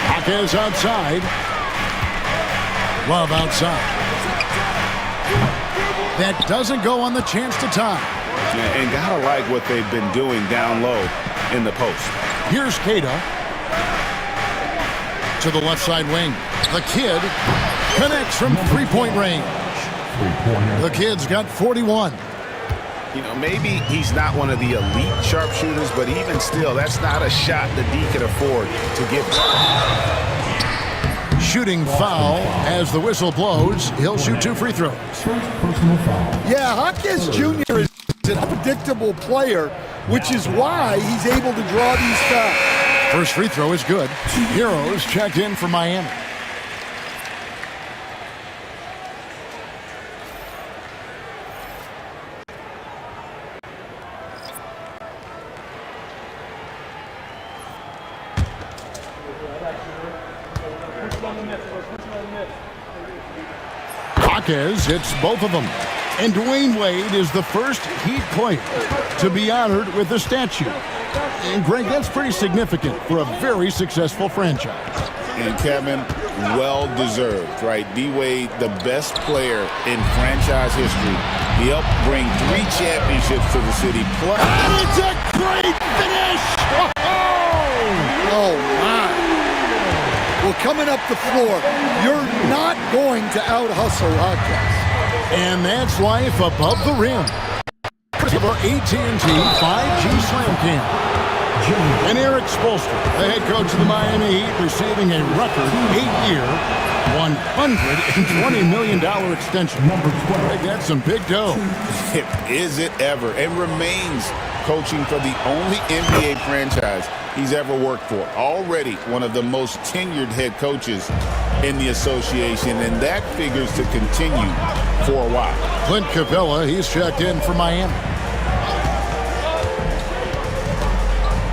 Hawkins outside. Love outside. That doesn't go on the chance to tie. And gotta like what they've been doing down low in the post. Here's Cada. To the left side wing. The kid connects from three-point range. The kid's got 41. You know, maybe he's not one of the elite sharpshooters, but even still, that's not a shot that D can afford to give. Shooting foul as the whistle blows. He'll shoot 2 free throws. Yeah, Hopkins Jr. is an unpredictable player, which is why he's able to draw these fouls. First free throw is good. Heroes checked in for Miami. Jaquez hits both of them. And Dwayne Wade is the first Heat player to be honored with a statue. And Greg, that's pretty significant for a very successful franchise. And Kevin, well-deserved, right? D-Wade, the best player in franchise history. He helped bring 3 championships to the city. Plus, and it's a great finish! Oh, my. Well, coming up the floor, you're not going to out-hustle Hopkins. And that's life above the rim. Of our AT&T 5G Slam Cam. And Eric Spoelstra, the head coach of the Miami Heat, receiving a record 8-year, $120 million extension. That's some big dough. Is it ever? And remains coaching for the only NBA franchise he's ever worked for. Already one of the most tenured head coaches in the association, and that figures to continue for a while. Clint Capella, he's checked in for Miami.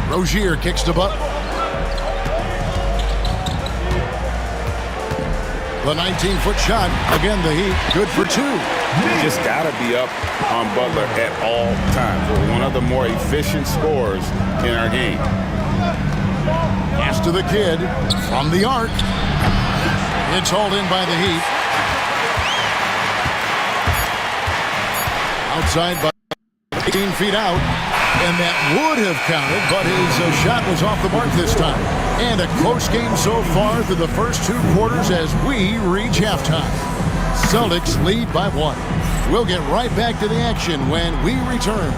Rozier kicks to Butler. The 19-foot shot. Again, the Heat. Good for 2. Just got to be up on Butler at all times. We're one of the more efficient scorers in our game. Pass to the kid. From the arc. It's hauled in by the Heat. Outside by 18 feet out. And that would have counted, but his shot was off the mark this time. And a close game so far through the first 2 quarters as we reach halftime. Celtics lead by 1. We'll get right back to the action when we return.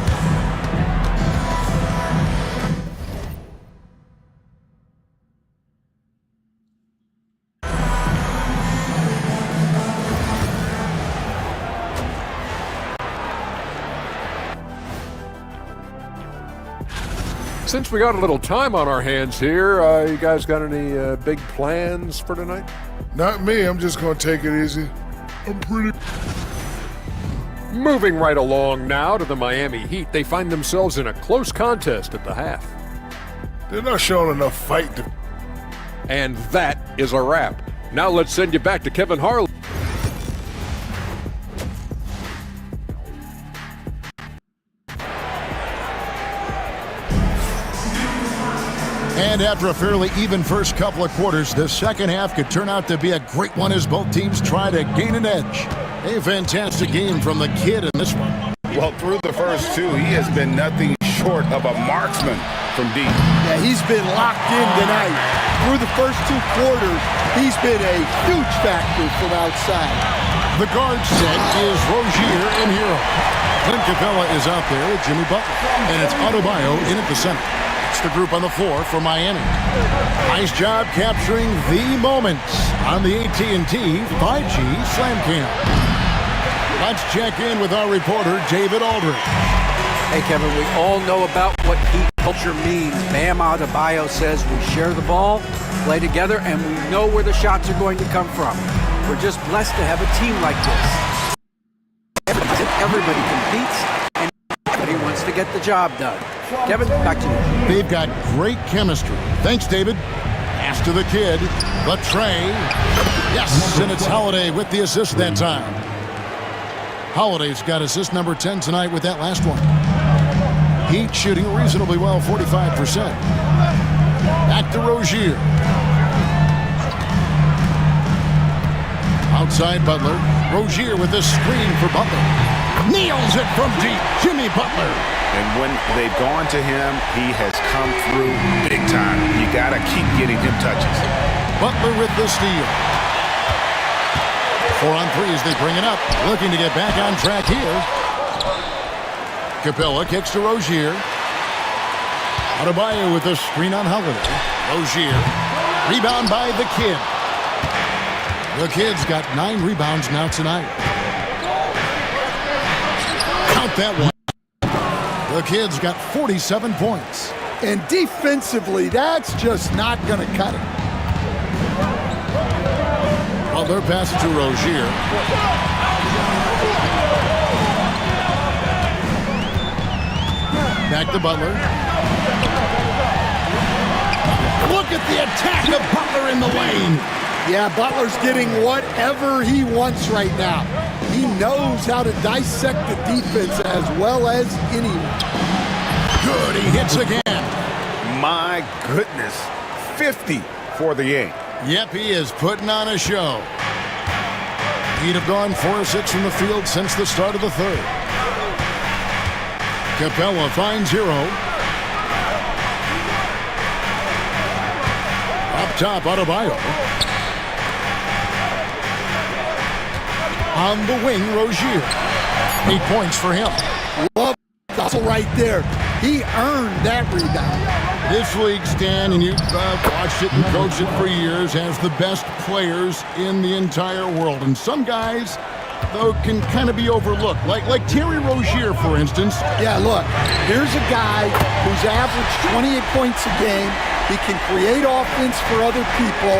Since we got a little time on our hands here, you guys got any big plans for tonight? Not me. I'm just going to take it easy. I'm pretty... Moving right along now to the Miami Heat, they find themselves in a close contest at the half. They're not showing enough fight to... And that is a wrap. Now let's send you back to Kevin Harlan. And after a fairly even first couple of quarters, the second half could turn out to be a great one as both teams try to gain an edge. A fantastic game from the kid in this one. Well, through the first 2, he has been nothing short of a marksman from deep. Yeah, he's been locked in tonight. Through the first 2 quarters, he's been a huge factor from outside. The guard set is Rozier and Hero. Clint Capella is out there with Jimmy Butler. And it's Adebayo in at the center. The group on the floor for Miami. Nice job capturing the moments on the AT&T 5G Slam Cam. Let's check in with our reporter, David Aldridge. Hey, Kevin, we all know about what Heat culture means. Bam Adebayo says we share the ball, play together, and we know where the shots are going to come from. We're just blessed to have a team like this. Everybody competes, and everybody wants to get the job done. Kevin, back to you. They've got great chemistry. Thanks, David. Pass to the kid. The tray. Yes, and it's Holiday with the assist that time. Holiday's got assist number 10 tonight with that last one. Heat shooting reasonably well, 45%. Back to Rozier. Outside Butler. Rozier with the screen for Butler. Nails it from deep. Jimmy Butler. And when they've gone to him, he has come through big time. You got to keep getting him touches. Butler with the steal. 4 on 3 as they bring it up. Looking to get back on track here. Capella kicks to Rozier. Adebayo with the screen on Holiday. Rozier. Rebound by the Kid. The Kid's got 9 rebounds now tonight. Count that one. The Kid's got 47 points. And defensively, that's just not going to cut it. Butler passes to Rozier. Back to Butler. Look at the attack of Butler in the lane. Yeah, Butler's getting whatever he wants right now. He knows how to dissect the defense as well as anyone. Good, he hits again. My goodness, 50 for the game. Yep, he is putting on a show. He'd have gone 4 or 6 from the field since the start of the third. Capella finds Hero. Up top, Adebayo. On the wing, Rozier. 8 points for him. Love the hustle right there. He earned that rebound. This league, Stan, and you've watched it and coached it for years, has the best players in the entire world. And some guys, though, can kind of be overlooked. Like Terry Rozier, for instance. Yeah, look, here's a guy who's averaged 28 points a game. He can create offense for other people.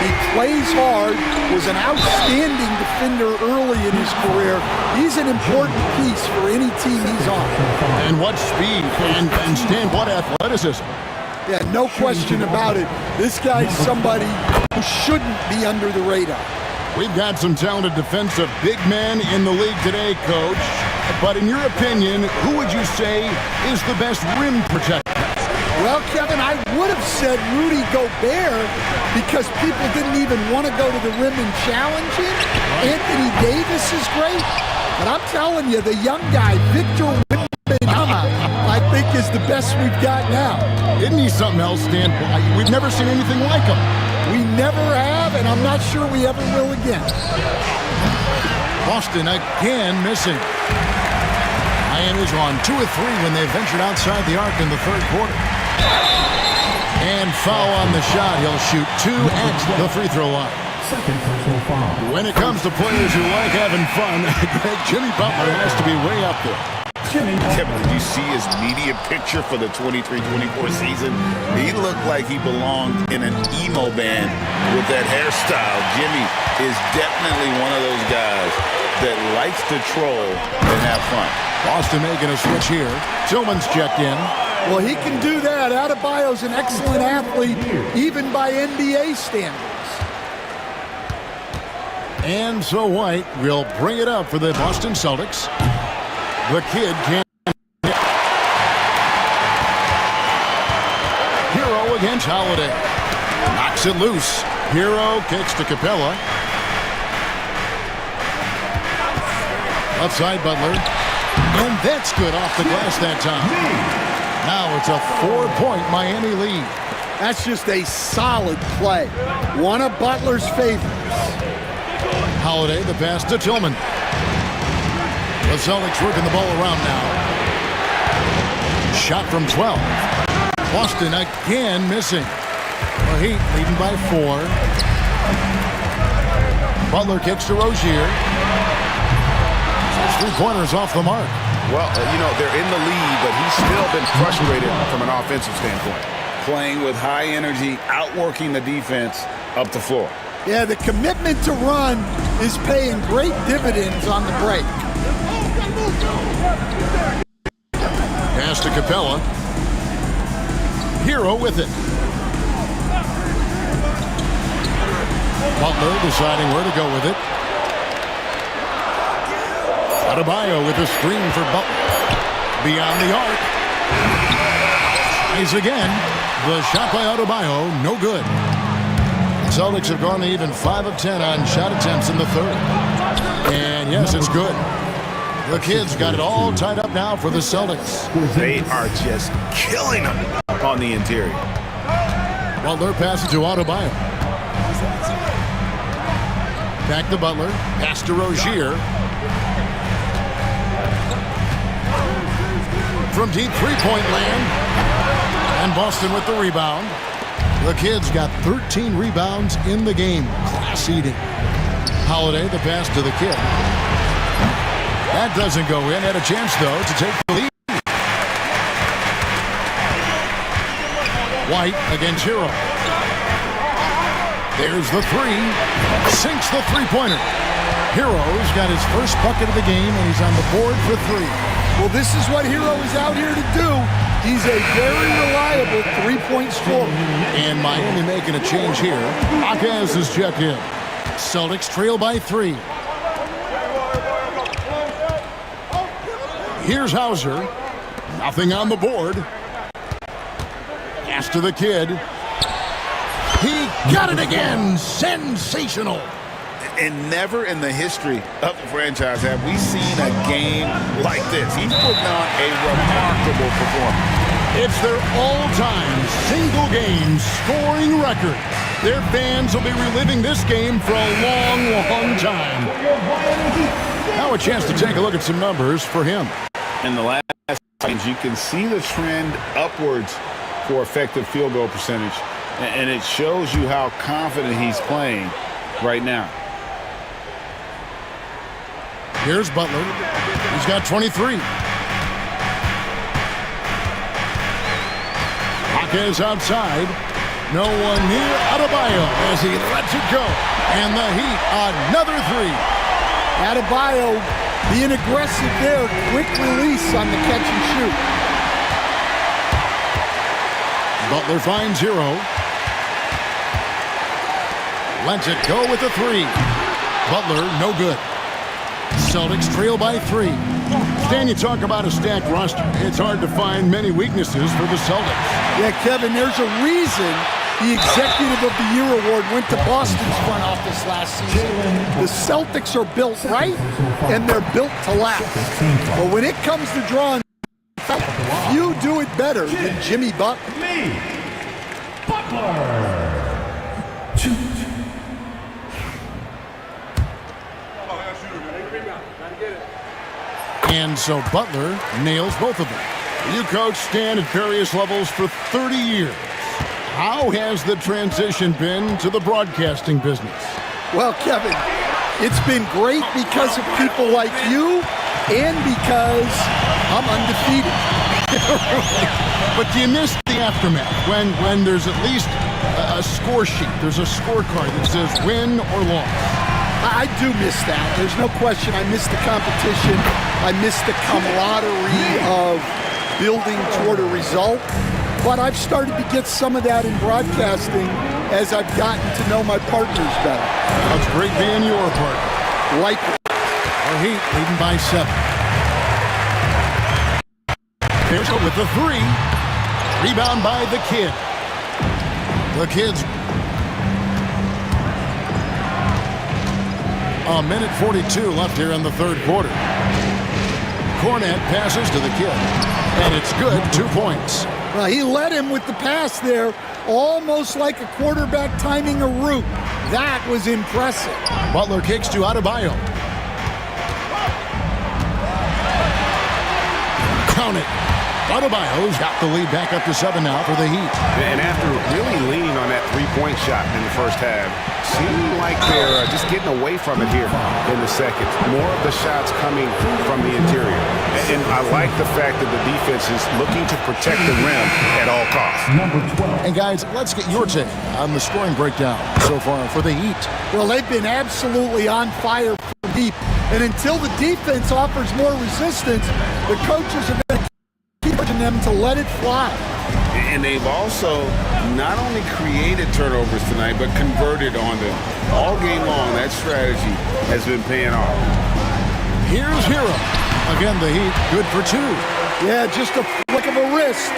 He plays hard, was an outstanding defender early in his career. He's an important piece for any team he's on. And what speed and Stan, what athleticism. Yeah, no question about it. This guy's somebody who shouldn't be under the radar. We've got some talented defensive big men in the league today, Coach. But in your opinion, who would you say is the best rim protector? Well, Kevin, I would have said Rudy Gobert because people didn't even want to go to the rim and challenge him. Anthony Davis is great. But I'm telling you, the young guy, Victor Wembanyama, I think is the best we've got now. Isn't he something else, Stan? We've never seen anything like him. We never have, and I'm not sure we ever will again. Boston again missing. Miami's on 2 of 3 when they ventured outside the arc in the third quarter. And foul on the shot. He'll shoot 2 at the free throw line. Second personal foul. When it comes to players who like having fun, Jimmy Butler has to be way up there. Kevin, did you see his media picture for the 23-24 season? He looked like he belonged in an emo band with that hairstyle. Jimmy is definitely one of those guys that likes to troll and have fun. Boston making a switch here. Tillman's checked in. Well, he can do that. Adebayo's an excellent athlete, even by NBA standards. And so White will bring it up for the Boston Celtics. The Kid can't. Hero against Holiday. Knocks it loose. Hero kicks to Capella. Outside Butler. And that's good off the glass that time. Now it's a 4-point Miami lead. That's just a solid play. One of Butler's favorites. Holiday, the pass to Tillman. The Celtics working the ball around now. Shot from 12. Boston again missing. The Heat leading by 4. Butler kicks to Rozier. 3-pointers off the mark. Well, they're in the lead, but he's still been frustrated from an offensive standpoint. Playing with high energy, outworking the defense up the floor. Yeah, the commitment to run is paying great dividends on the break. Pass to Capella. Hero with it. Butler deciding where to go with it. Adebayo with a screen for Butler. Beyond the arc. Tries again. The shot by Adebayo, no good. Celtics have gone to even 5 of 10 on shot attempts in the third. And yes, it's good. The Kids got it all tied up now for the Celtics. They are just killing them on the interior. Butler passes to Adebayo. Back to Butler. Pass to Rozier. From deep three-point land. And Boston with the rebound. The Kids got 13 rebounds in the game. Class eating. Holiday, the pass to the Kid. That doesn't go in. Had a chance, though, to take the lead. White against Hero. There's the three. Sinks the three-pointer. Hero's got his first bucket of the game, and he's on the board for three. Well, this is what Hero is out here to do. He's a very reliable three-point scorer. And Miami making a change here. Akaz is checked in. Celtics trail by 3. Here's Hauser. Nothing on the board. Pass to the Kid. He got it again. Sensational. And never in the history of the franchise have we seen a game like this. He's putting on a remarkable performance. It's their all-time single-game scoring record. Their fans will be reliving this game for a long, long time. Now a chance to take a look at some numbers for him. In the last games, you can see the trend upwards for effective field goal percentage, and it shows you how confident he's playing right now. Here's Butler. He's got 23. Akaz outside. No one near Adebayo as he lets it go. And the Heat, another three. Adebayo being aggressive there. Quick release on the catch and shoot. Butler finds Hero. Lets it go with the three. Butler, no good. Celtics trail by 3. Stan, you talk about a stacked roster. It's hard to find many weaknesses for the Celtics. Yeah, Kevin, there's a reason the Executive of the Year award went to Boston's front office last season. The Celtics are built right, and they're built to last. But when it comes to drawing, few do it better than Jimmy Butler. And so Butler nails both of them. You coached Stan at various levels for 30 years. How has the transition been to the broadcasting business? Well, Kevin, it's been great because of people like you and because I'm undefeated. But do you miss the aftermath when there's at least a score sheet? There's a scorecard that says win or loss. I do miss that. There's no question. I miss the competition. I miss the camaraderie of building toward a result. But I've started to get some of that in broadcasting as I've gotten to know my partners better. That's great being your partner. Likely. Our Heat leading by 7. Here's with the 3. Rebound by the Kid. The Kids. A minute 42 left here in the third quarter. Cornette passes to the Kid. And it's good. 2 points. Well, he led him with the pass there, almost like a quarterback timing a route. That was impressive. Butler kicks to Adebayo. Count it. Adebayo's got the lead back up to 7 now for the Heat. And after really leaning on that three-point shot in the first half, seemed like they're just getting away from it here in the second. More of the shots coming from the interior. And I like the fact that the defense is looking to protect the rim at all costs. Number 12. And guys, let's get your take on the scoring breakdown so far for the Heat. Well, they've been absolutely on fire from deep. And until the defense offers more resistance, the coaches are going to keep them to let it fly. And they've also not only created turnovers tonight, but converted on them. All game long, that strategy has been paying off. Here's Hero. Again, the Heat good for 2. Yeah, just a flick of a wrist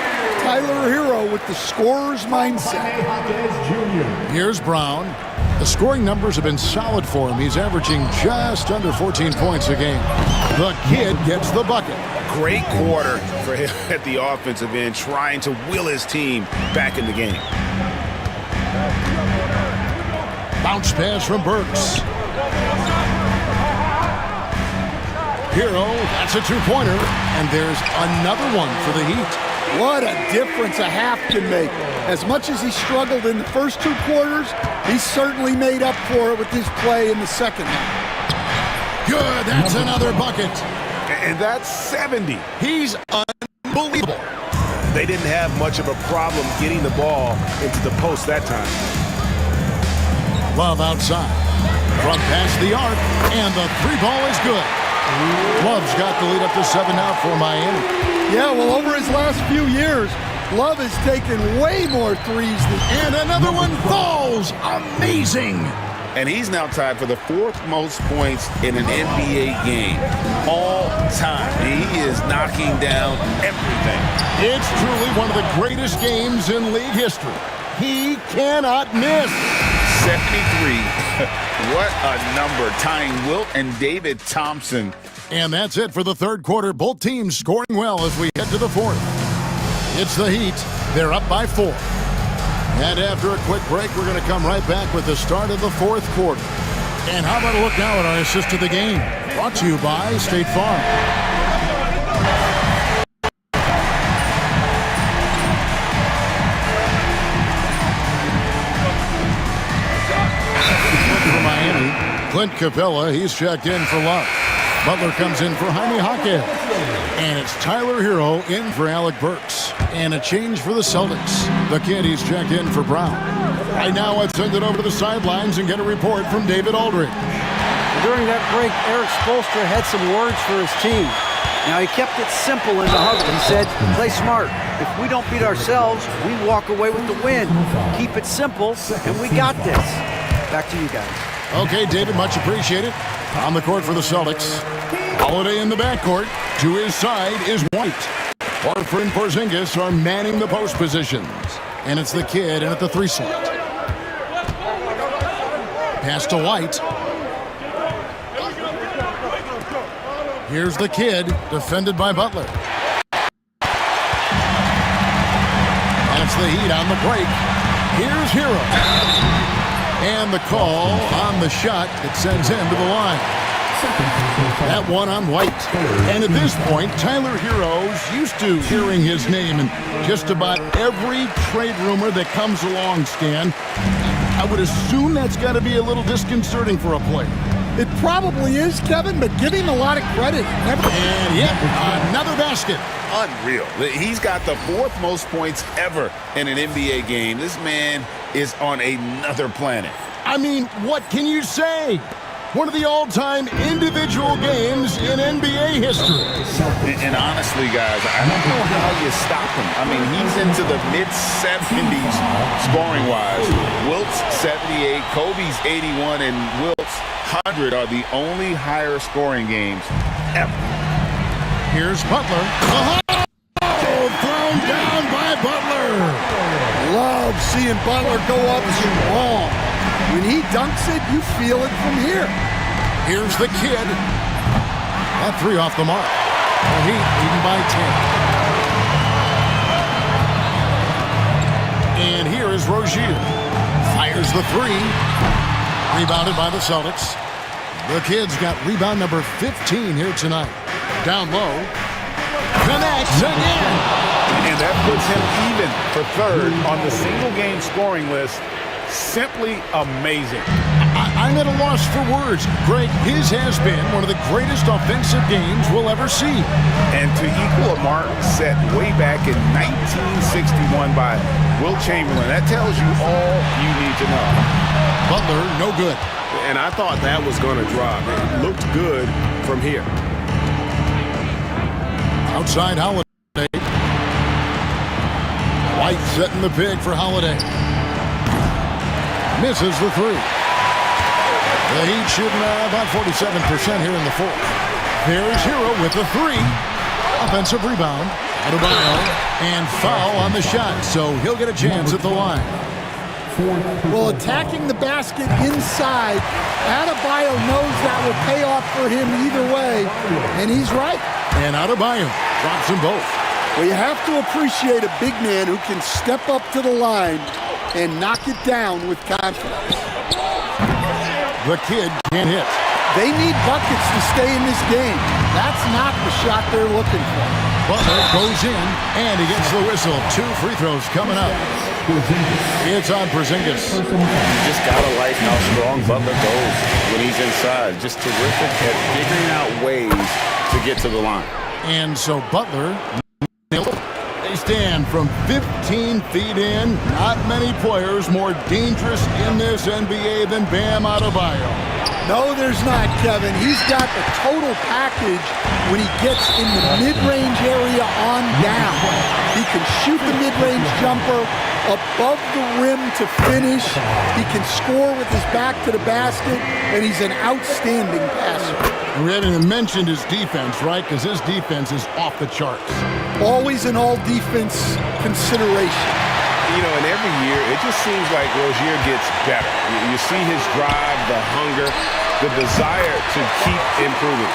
Tyler Hero with the scorer's mindset. Here's Brown. The scoring numbers have been solid for him. He's averaging just under 14 points a game. The kid gets the bucket. Great quarter for him at the offensive end, trying to will his team back in the game. Bounce pass from Burks. Hero, that's a two-pointer, and there's another one for the Heat. What a difference a half can make. As much as he struggled in the first two quarters, he certainly made up for it with his play in the second half. Good, that's another bucket. And that's 70. He's unbelievable. They didn't have much of a problem getting the ball into the post that time. Love outside. From past the arc, and the three ball is good. Love's got the lead up to 7 now for Miami. Yeah, well, over his last few years, Love has taken way more threes than... And another one falls. Amazing. And he's now tied for the 4th most points in an NBA game all time. He is knocking down everything. It's truly one of the greatest games in league history. He cannot miss. 73. What a number, tying Wilt and David Thompson. And that's it for the third quarter. Both teams scoring well as we head to the fourth. It's the Heat. They're up by 4. And after a quick break, we're going to come right back with the start of the fourth quarter. And how about a look now at our assist of the game? Brought to you by State Farm. For Miami, Clint Capella, he's checked in for Love. Butler comes in for Jaime Jaquez. And it's Tyler Hero in for Alec Burks. And a change for the Celtics. The kid, he's checked in for Brown. Right now, let's send it over to the sidelines and get a report from David Aldridge. During that break, Eric Spoelstra had some words for his team. Now, he kept it simple in the huddle. He said, play smart. If we don't beat ourselves, we walk away with the win. Keep it simple, and we got this. Back to you guys. Okay, David, much appreciated. On the court for the Celtics. Holiday in the backcourt. To his side is White. Horford and Porzingis are manning the post positions. And it's the kid in at the 3 slot. Pass to White. Here's the kid, defended by Butler. And it's the Heat on the break. Here's Hero. And the call on the shot that sends him to the line. That one on White. And at this point, Tyler Hero's used to hearing his name in just about every trade rumor that comes along, Stan. I would assume that's got to be a little disconcerting for a player. It probably is, Kevin, but give him a lot of credit. And yep, another basket. Unreal. He's got the 4th most points ever in an NBA game. This man is on another planet. I mean, what can you say? One of the all-time individual games in NBA history. And honestly, guys, I don't know how you stop him. I mean, he's into the mid-70s scoring-wise. Wilt's 78, Kobe's 81, and Wilt's 100 are the only higher scoring games ever. Here's Butler. Oh, thrown down by Butler. Love seeing Butler go up strong. When he dunks it, you feel it from here. Here's the kid. That 3 off the mark. The Heat leading by 10. And here is Rozier. Fires the 3. Rebounded by the Celtics. The kid's got rebound number 15 here tonight. Down low. Connects again. And that puts him even for 3rd on the single-game scoring list. Simply amazing. I'm at a loss for words. Greg, his has been one of the greatest offensive games we'll ever see. And to equal a mark set way back in 1961 by Wilt Chamberlain, that tells you all you need to know. Butler, no good. And I thought that was going to drop. It looked good from here. Outside Holiday. White setting the pick for Holiday. Misses the 3. The Heat shooting about 47% here in the fourth. There's Hero with the 3. Offensive rebound. Adebayo, and foul on the shot, so he'll get a chance at the line. Well, attacking the basket inside, Adebayo knows that will pay off for him either way, and he's right. And Adebayo drops them both. Well, you have to appreciate a big man who can step up to the line and knock it down with confidence. The kid can't hit. They need buckets to stay in this game. That's not the shot they're looking for. Butler goes in, and he gets the whistle. 2 free throws coming up. It's on Porzingis. You just gotta like how strong Butler goes when he's inside. Just terrific at figuring out ways to get to the line. And so Butler, they stand from 15 feet in. Not many players more dangerous in this NBA than Bam Adebayo. No, there's not, Kevin. He's got the total package when he gets in the mid-range area on down. He can shoot the mid-range jumper above the rim to finish. He can score with his back to the basket, and he's an outstanding passer. We haven't even mentioned his defense, right? Because his defense is off the charts. Always an all-defense consideration. You know, and every year, it just seems like Rozier gets better. You see his drive, the hunger, the desire to keep improving.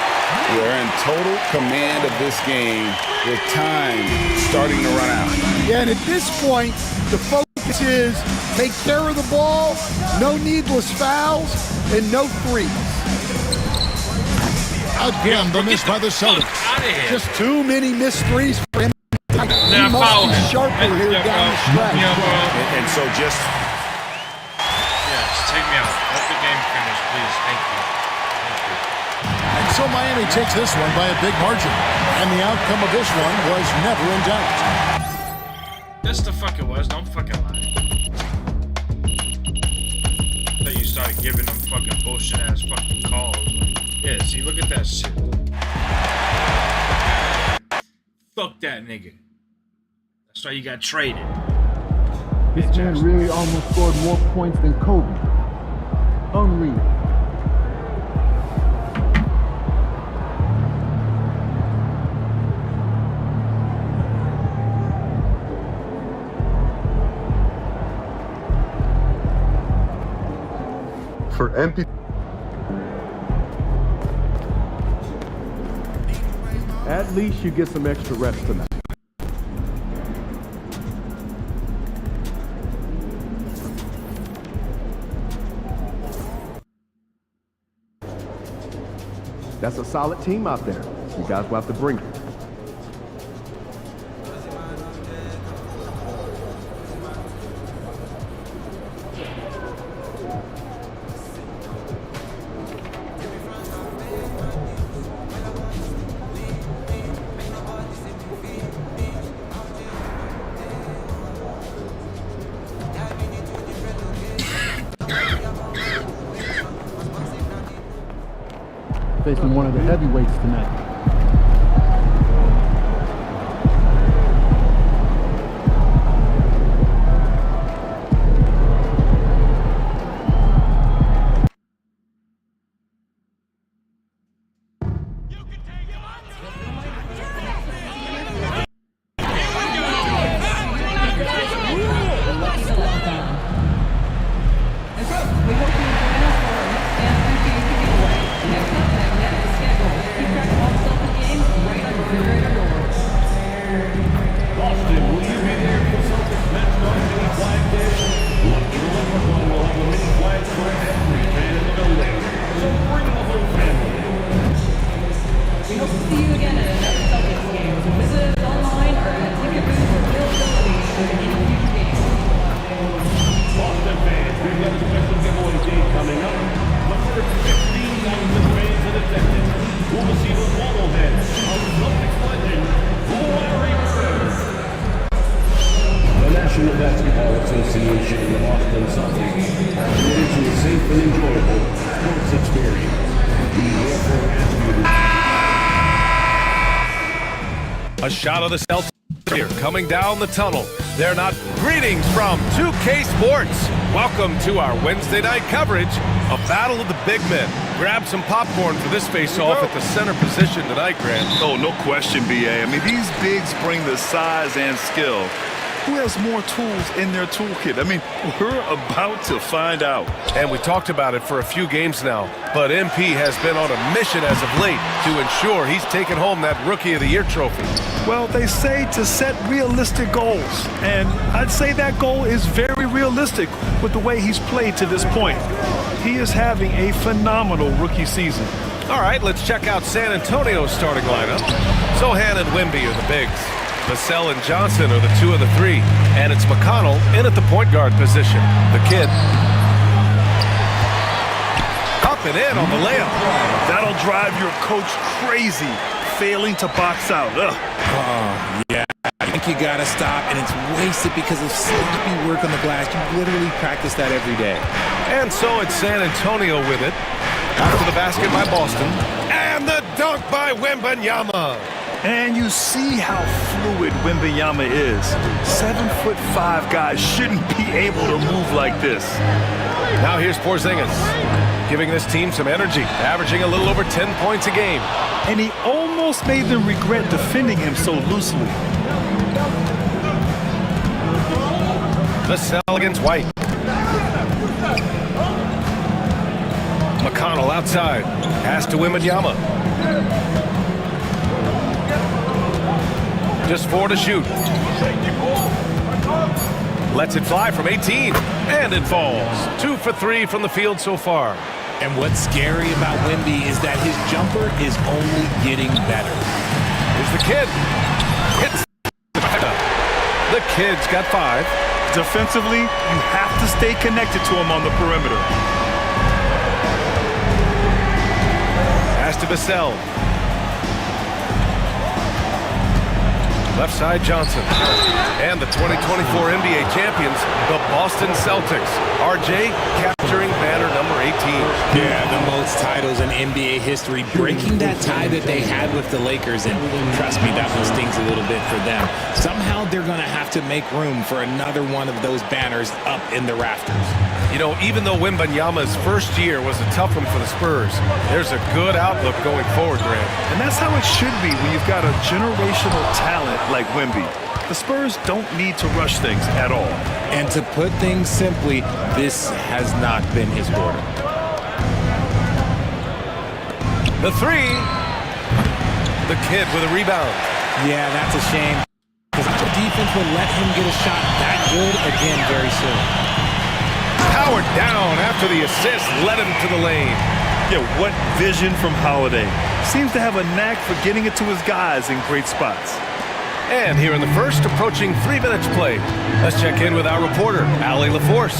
We're in total command of this game with time starting to run out. Yeah, and at this point, the focus is take care of the ball, no needless fouls, and no threes. Again, the miss by the Celtics. Just too many missed threes for him. He must be sharper here down the stretch. And so just take me out. Let the game finish, please. Thank you. And so Miami takes this one by a big margin. And the outcome of this one was never in doubt. Yes, the fuck it was. Don't fucking lie. That you started giving them fucking bullshit ass fucking calls. Yeah, see, look at that shit. Fuck that nigga. That's why you got traded. This man really almost scored more points than Kobe. Unreal. For MP. At least you get some extra rest tonight. That's a solid team out there. You guys will have to bring it. Facing one of the heavyweights tonight. A shot of the Celtics. Here, coming down the tunnel. They're not. Greetings from 2K Sports. Welcome to our Wednesday night coverage of Battle of the Big Men. Grab some popcorn for this face-off at the center position tonight, Grant. Oh, no question, B.A. I mean, these bigs bring the size and skill. Who has more tools in their toolkit? I mean, we're about to find out. And we talked about it for a few games now, but MP has been on a mission as of late to ensure he's taken home that Rookie of the Year trophy. Well, they say to set realistic goals, and I'd say that goal is very realistic with the way he's played to this point. He is having a phenomenal rookie season. All right, let's check out San Antonio's starting lineup. Sohan and Wemby are the bigs. Vassell and Johnson are the 2 of the 3, and it's McConnell in at the point guard position. The kid up and in on the layup. That'll drive your coach crazy, failing to box out. Ugh. Oh, yeah. I think you got to stop, and it's wasted because of sloppy work on the glass. You literally practice that every day. And so it's San Antonio with it. After the basket by Boston. And the dunk by Wembanyama. And you see how fluid Wembanyama is. 7'5" guys shouldn't be able to move like this. Now here's Porzingis, giving this team some energy, averaging a little over 10 points a game. And he almost made them regret defending him so loosely. Vassell against White. McConnell outside. Pass to Wembanyama. Just 4 to shoot. Lets it fly from 18. And it falls. 2 for 3 from the field so far. And what's scary about Wemby is that his jumper is only getting better. Here's the kid. Hits. The kid's got 5. Defensively, you have to stay connected to him on the perimeter. Pass to Vassell. Left side Johnson. And the 2024 NBA champions, the Boston Celtics. RJ capturing banner number 18. Yeah, the most titles in NBA history, breaking that tie that they had with the Lakers. And trust me, that one stings a little bit for them. Somehow they're going to have to make room for another one of those banners up in the rafters. You know, even though Wembanyama's first year was a tough one for the Spurs, there's a good outlook going forward, Grant. And that's how it should be when you've got a generational talent like Wemby. The Spurs don't need to rush things at all. And to put things simply, this has not been his quarter. The 3. The kid with a rebound. Yeah, that's a shame. Because the defense would let him get a shot that good again very soon. Powered down after the assist led him to the lane. Yeah, what vision from Holiday. Seems to have a knack for getting it to his guys in great spots. And here in the first, approaching 3 minutes played. Let's check in with our reporter, Allie LaForce.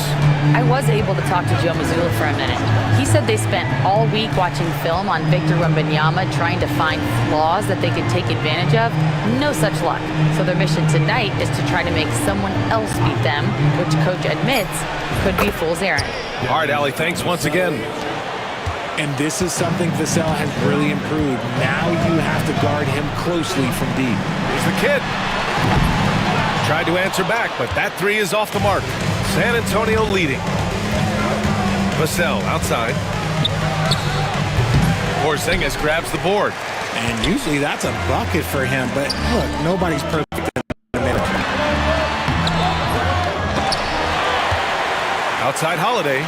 I was able to talk to Joe Mazzulla for a minute. He said they spent all week watching film on Victor Wembanyama, trying to find flaws that they could take advantage of. No such luck. So their mission tonight is to try to make someone else beat them, which coach admits could be fool's errand. All right, Allie, thanks once again. And this is something Vassell has really improved. Now you have to guard him closely from deep. Here's the kid. Tried to answer back, but that 3 is off the mark. San Antonio leading. Vassell outside. Porzingis grabs the board. And usually that's a bucket for him, but look, nobody's perfect in a minute. Outside Holiday.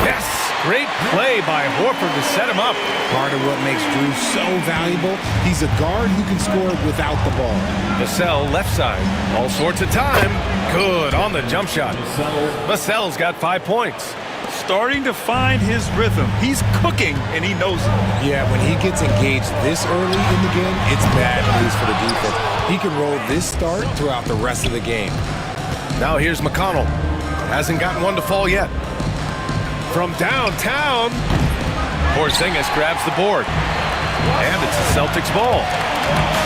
Yes! Great play by Horford to set him up. Part of what makes Drew so valuable, he's a guard who can score without the ball. Vassell left side. All sorts of time. Good on the jump shot. Vassell's got 5 points. Starting to find his rhythm. He's cooking, and he knows it. Yeah, when he gets engaged this early in the game, it's bad news for the defense. He can roll this start throughout the rest of the game. Now here's McConnell. Hasn't gotten one to fall yet. From downtown, Porzingis grabs the board. And it's the Celtics ball.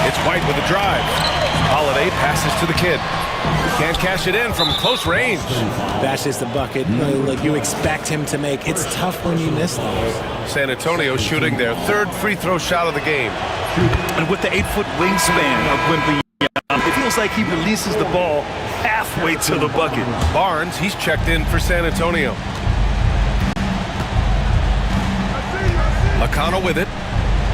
It's White with a drive. Holiday passes to the kid. Can't cash it in from close range. That's just a bucket like you expect him to make. It's tough when you miss those. San Antonio shooting their 3rd free throw shot of the game. And with the 8-foot wingspan of Wembanyama, like he releases the ball halfway to the bucket. Barnes, he's checked in for San Antonio. McConnell with it.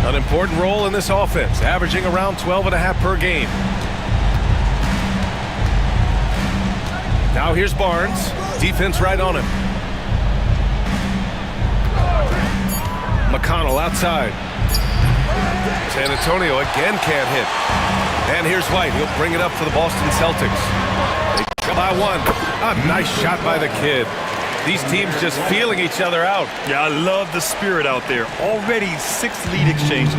An important role in this offense, averaging around 12.5 per game. Now here's Barnes. Defense right on him. McConnell outside. San Antonio again can't hit. And here's White. He'll bring it up for the Boston Celtics. They go by one. A nice shot by the kid. These teams just feeling each other out. Yeah, I love the spirit out there. Already 6 lead exchanges.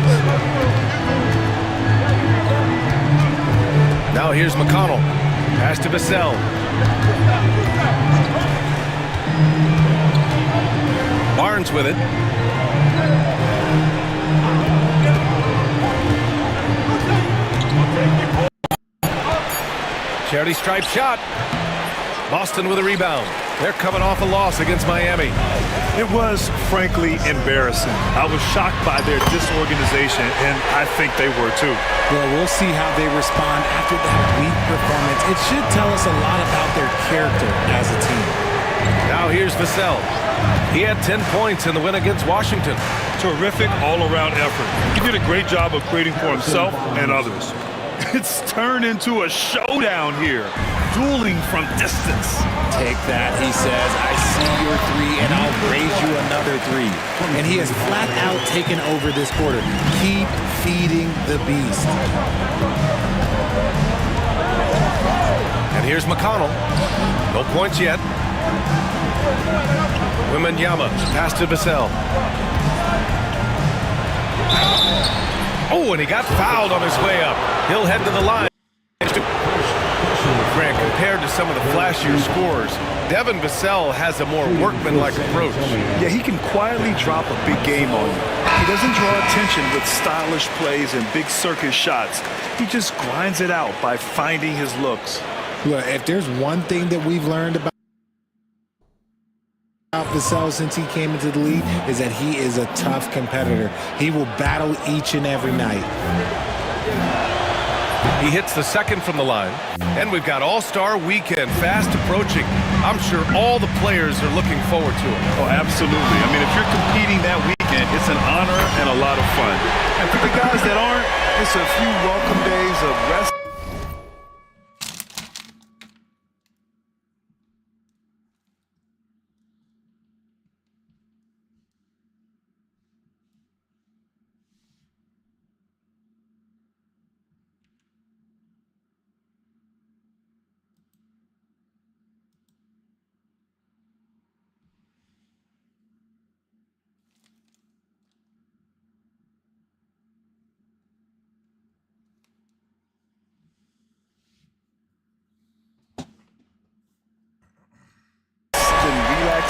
Now here's McConnell. Pass to Vassell. Barnes with it. Charity stripe shot. Boston with a rebound. They're coming off a loss against Miami. It was, frankly, embarrassing. I was shocked by their disorganization, and I think they were too. Well, we'll see how they respond after that weak performance. It should tell us a lot about their character as a team. Now here's Vassell. He had 10 points in the win against Washington. Terrific all-around effort. He did a great job of creating for himself and others. It's turned into a showdown here. Dueling from distance. Take that, he says. I see your 3, and I'll raise you another 3. And he has flat out taken over this quarter. Keep feeding the beast. And here's McConnell. No points yet. Wembanyama pass to Vassell. Oh, and he got fouled on his way up. He'll head to the line. Grant, compared to some of the flashier scorers, Devin Vassell has a more workmanlike approach. Yeah, he can quietly drop a big game on you. He doesn't draw attention with stylish plays and big circus shots. He just grinds it out by finding his looks. Look, if there's one thing that we've learned about Vassell since he came into the league is that he is a tough competitor. He will battle each and every night. He hits the second from the line, and we've got All-Star Weekend fast approaching. I'm sure all the players are looking forward to it. Oh, absolutely. I mean, if you're competing that weekend, it's an honor and a lot of fun. And for the guys that aren't, it's a few welcome days of rest.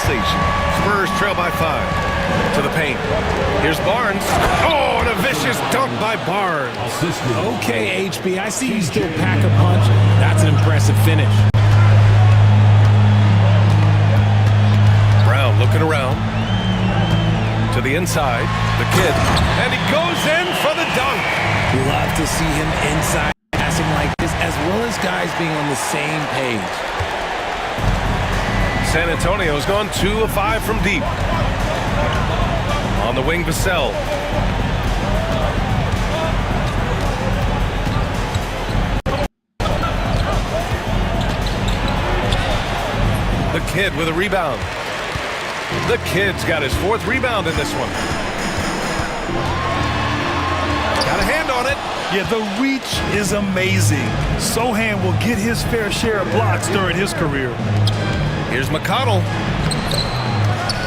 Spurs trail by 5 to the paint. Here's Barnes. Oh, and a vicious dunk by Barnes. Okay, HB, I see you still pack a punch. That's an impressive finish. Brown looking around to the inside. The kid, and he goes in for the dunk. Love to see him inside passing like this, as well as guys being on the same page. San Antonio's gone 2 of 5 from deep. On the wing, Vassell. The kid with a rebound. The kid's got his 4th rebound in this one. Got a hand on it. Yeah, the reach is amazing. Sohan will get his fair share of blocks during his career. Here's McConnell.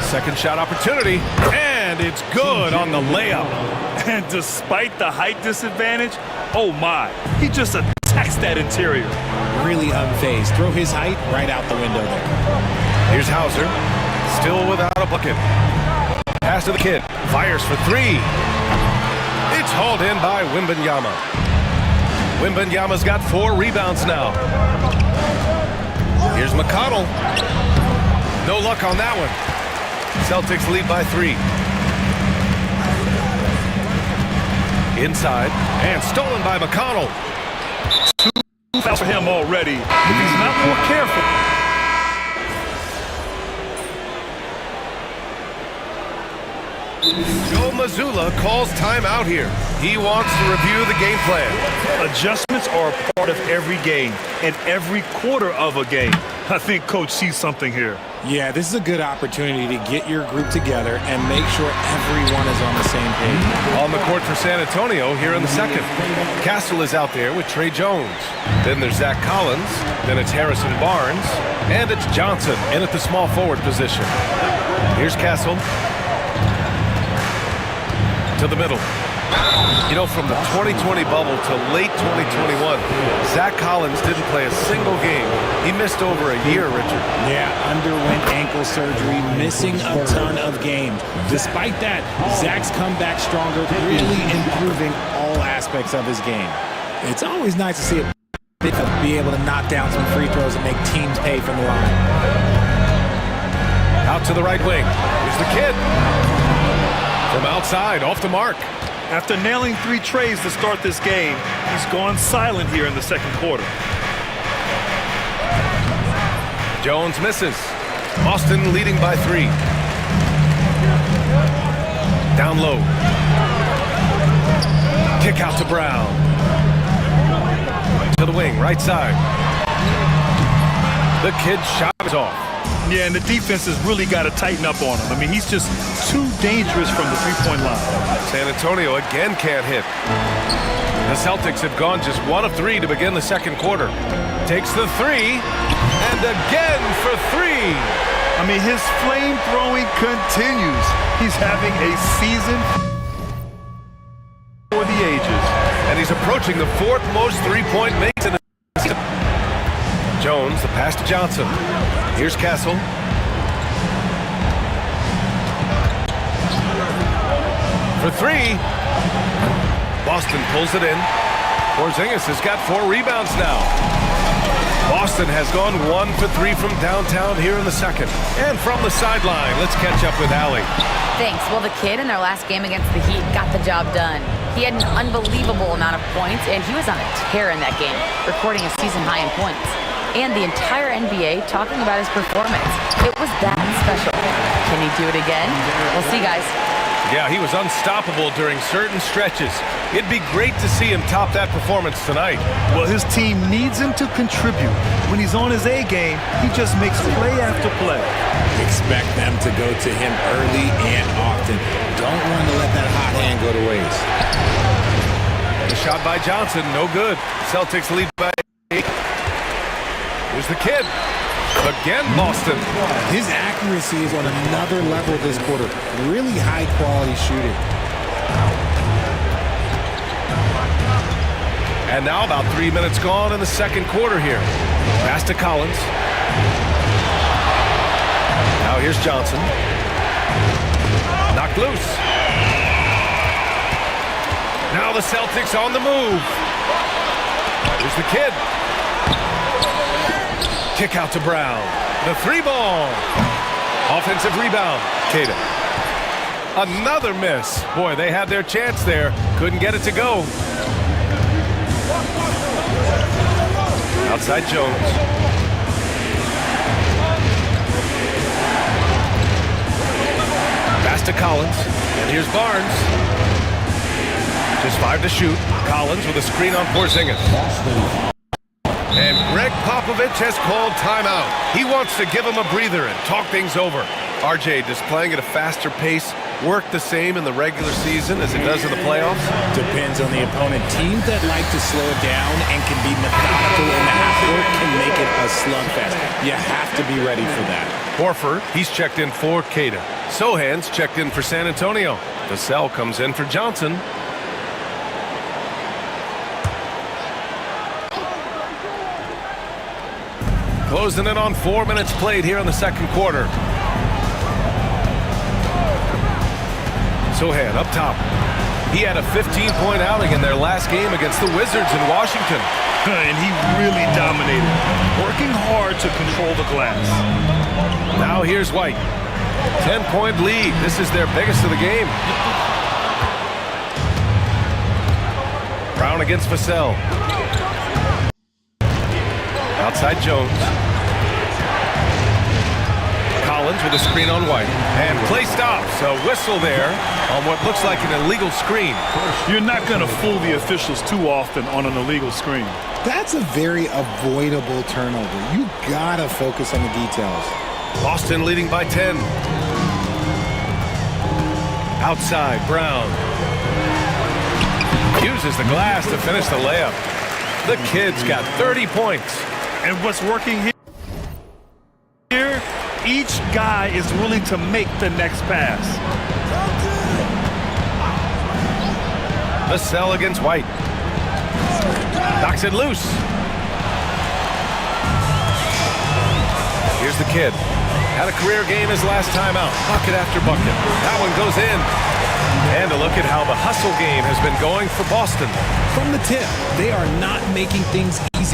Second shot opportunity, and it's good on the layup. And despite the height disadvantage, oh my, he just attacks that interior. Really unfazed. Throw his height right out the window there. Here's Hauser, still without a bucket. Pass to the kid, fires for 3. It's hauled in by Wembanyama. Wembanyama's got 4 rebounds now. Here's McConnell. No luck on that one. Celtics lead by 3. Inside, and stolen by McConnell. fouls for him already if he's not more careful. Joe Mazzulla calls timeout here. He wants to review the game plan. Adjustments are a part of every game and every quarter of a game. I think Coach sees something here. Yeah, this is a good opportunity to get your group together and make sure everyone is on the same page. On the court for San Antonio here in the second. Castle is out there with Trey Jones. Then there's Zach Collins. Then it's Harrison Barnes. And it's Johnson in at the small forward position. Here's Castle. To the middle. You know, from the 2020 bubble to late 2021, Zach Collins didn't play a single game. He missed over a year, Richard. Yeah, underwent ankle surgery, missing a ton of games. Despite that, Zach's come back stronger, really improving all aspects of his game. It's always nice to see a be able to knock down some free throws and make teams pay from the line. Out to the right wing. Here's the kid. From outside, off the mark. After nailing 3 trays to start this game, he's gone silent here in the second quarter. Jones misses. Boston leading by 3. Down low. Kick out to Brown. To the wing, right side. The kid's shot is off. Yeah, and the defense has really got to tighten up on him. I mean, he's just too dangerous from the three-point line. San Antonio again can't hit. The Celtics have gone just 1 of 3 to begin the second quarter. Takes the 3, and again for 3. I mean, his flame throwing continues. He's having a season for the ages. And he's approaching the 4th most three-point makes in the season. Jones, the pass to Johnson. Here's Castle. For 3. Boston pulls it in. Porzingis has got 4 rebounds now. Boston has gone 1 for 3 from downtown here in the second. And from the sideline, let's catch up with Allie. Thanks. Well, the kid in their last game against the Heat got the job done. He had an unbelievable amount of points, and he was on a tear in that game, recording a season high in points. And the entire NBA talking about his performance. It was that special. Can he do it again? We'll see, guys. Yeah, he was unstoppable during certain stretches. It'd be great to see him top that performance tonight. Well, his team needs him to contribute. When he's on his A game, he just makes play after play. Expect them to go to him early and often. Don't want to let that hot hand go to waste. The shot by Johnson, no good. Celtics lead by 8. Here's the kid. Again, Boston. His accuracy is on another level this quarter. Really high-quality shooting. And now about 3 minutes gone in the second quarter here. Pass to Collins. Now here's Johnson. Knocked loose. Now the Celtics on the move. Here's the kid. Kick out to Brown. The 3-ball. Offensive rebound. Cada. Another miss. Boy, they had their chance there. Couldn't get it to go. Outside Jones. Pass to Collins. And here's Barnes. Just 5 to shoot. Collins with a screen on Porzingis. And Greg Popovich has called timeout. He wants to give him a breather and talk things over. RJ, does playing at a faster pace work the same in the regular season as it does in the playoffs? Depends on the opponent. Teams that like to slow it down and can be methodical in the half court can make it a slugfest. You have to be ready for that. Horford, he's checked in for Cada. Sohan's checked in for San Antonio. Vassell comes in for Johnson. Closing in on 4 minutes played here in the second quarter. Sohan up top. He had a 15-point outing in their last game against the Wizards in Washington. And he really dominated, working hard to control the glass. Now here's White. 10-point lead. This is their biggest of the game. Brown against Vassell. Outside Jones. Collins with a screen on White. And play stops. A whistle there on what looks like an illegal screen. You're not going to fool the officials too often on an illegal screen. That's a very avoidable turnover. You gotta focus on the details. Boston leading by 10. Outside, Brown. Uses the glass to finish the layup. The kid's got 30 points. And what's working here, each guy is willing to make the next pass. Vassell against White. Knocks it loose. Here's the kid. Had a career game his last time out. Bucket after bucket. That one goes in. And a look at how the hustle game has been going for Boston. From the tip, they are not making things easy.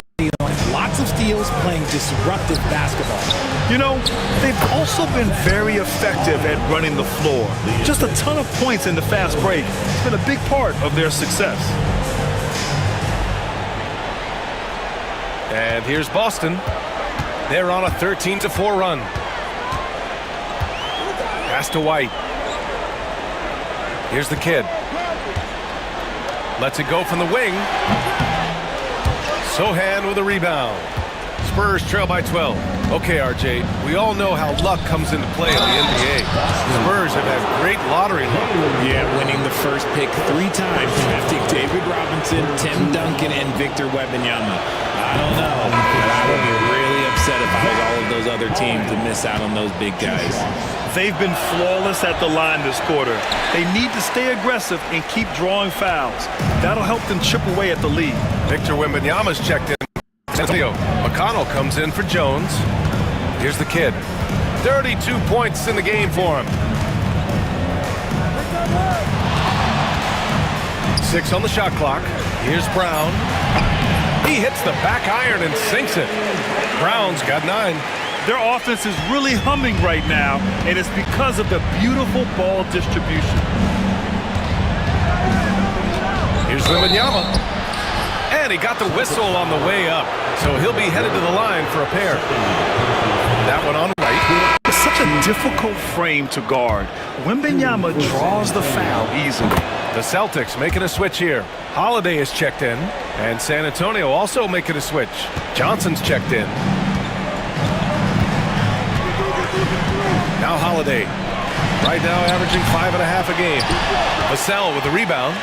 Lots of steals, playing disruptive basketball. You know, they've also been very effective at running the floor. Just a ton of points in the fast break. It's been a big part of their success. And here's Boston. They're on a 13-4 run. Pass to White. Here's the kid. Lets it go from the wing. Sohan with a rebound. Spurs trail by 12. Okay, RJ, we all know how luck comes into play in the NBA. Spurs have had great lottery luck. Yeah, winning the first pick 3 times, drafting David Robinson, Tim Duncan, and Victor Wembanyama. I don't know, but I would be really upset if I was all of those other teams to miss out on those big guys. They've been flawless at the line this quarter. They need to stay aggressive and keep drawing fouls. That'll help them chip away at the lead. Victor Wembanyama's checked in. McConnell comes in for Jones. Here's the kid. 32 points in the game for him. 6 on the shot clock. Here's Brown. He hits the back iron and sinks it. Brown's got 9. Their offense is really humming right now, and it's because of the beautiful ball distribution. Here's Wembanyama. And he got the whistle on the way up, so he'll be headed to the line for a pair. That one on right. It's such a difficult frame to guard. Wembanyama draws the foul easily. The Celtics making a switch here. Holiday is checked in, and San Antonio also making a switch. Johnson's checked in. Now Holiday. Right now averaging 5.5 a game. Vassell with the rebound.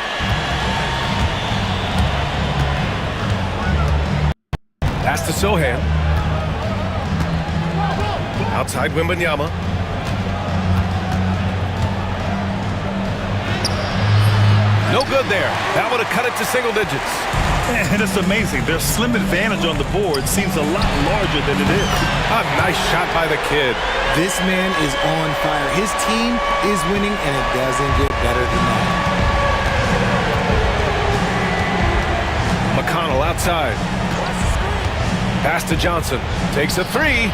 Pass to Sohan. Outside Wembanyama. No good there. That would have cut it to single digits. And it's amazing. Their slim advantage on the board seems a lot larger than it is. A nice shot by the kid. This man is on fire. His team is winning, and it doesn't get better than that. McConnell outside. Pass to Johnson. Takes a 3.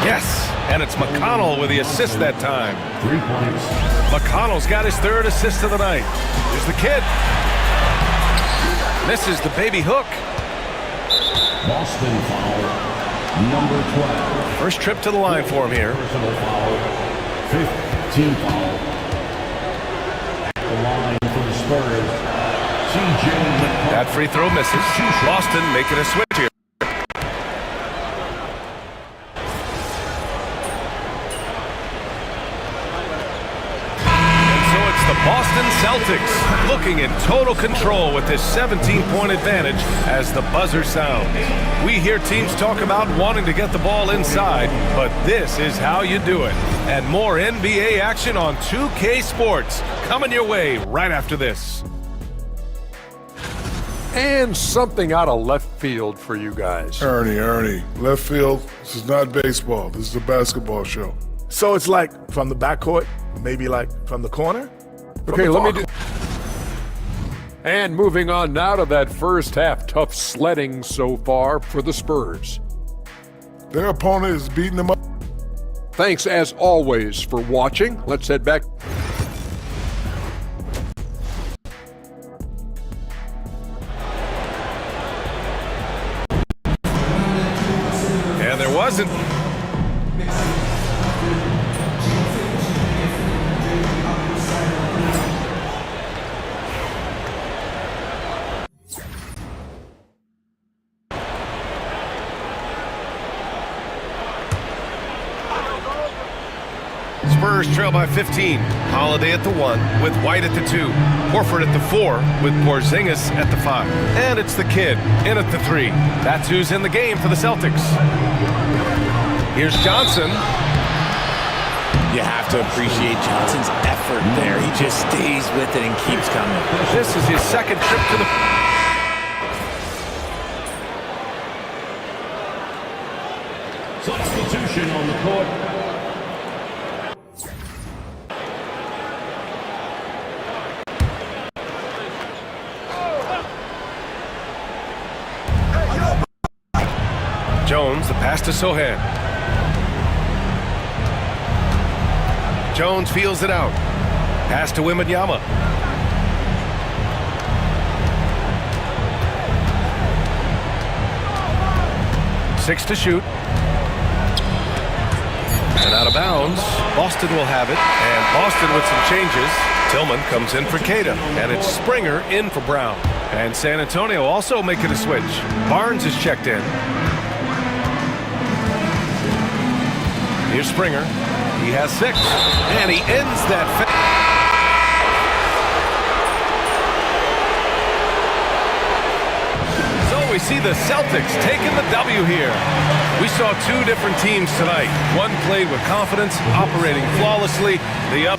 Yes, and it's McConnell with the assist that time. 3 points. McConnell's got his 3rd assist of the night. Here's the kid. Misses the baby hook. Boston foul, number 12. First trip to the line for him here. Personal foul, 5th team foul. The line for the Spurs, CJ McCollum. That free throw misses. Boston making a switch here. The Boston Celtics looking in total control with this 17-point advantage as the buzzer sounds. We hear teams talk about wanting to get the ball inside, but this is how you do it. And more NBA action on 2K Sports coming your way right after this. And something out of left field for you guys. Ernie, left field, this is not baseball. This is a basketball show. So it's like from the backcourt, maybe like from the corner? Okay, let me do. And moving on now to that first half. Tough sledding so far for the Spurs. Their opponent is beating them up. Thanks as always for watching. Let's head back. Spurs trail by 15. Holiday at the 1 with White at the 2. Horford at the 4 with Porzingis at the 5. And it's the kid in at the 3. That's who's in the game for the Celtics. Here's Johnson. You have to appreciate Johnson's effort there. He just stays with it and keeps coming. This is his second trip to the... Substitution on the court. Jones, the pass to Sohan. Jones feels it out. Pass to Wembanyama. Six to shoot. And out of bounds. Boston will have it. And Boston with some changes. Tillman comes in for Keita. And it's Springer in for Brown. And San Antonio also making a switch. Barnes is checked in. Here's Springer. He has 6. And he ends that. So we see the Celtics taking the W here. We saw 2 different teams tonight. One played with confidence, operating flawlessly. The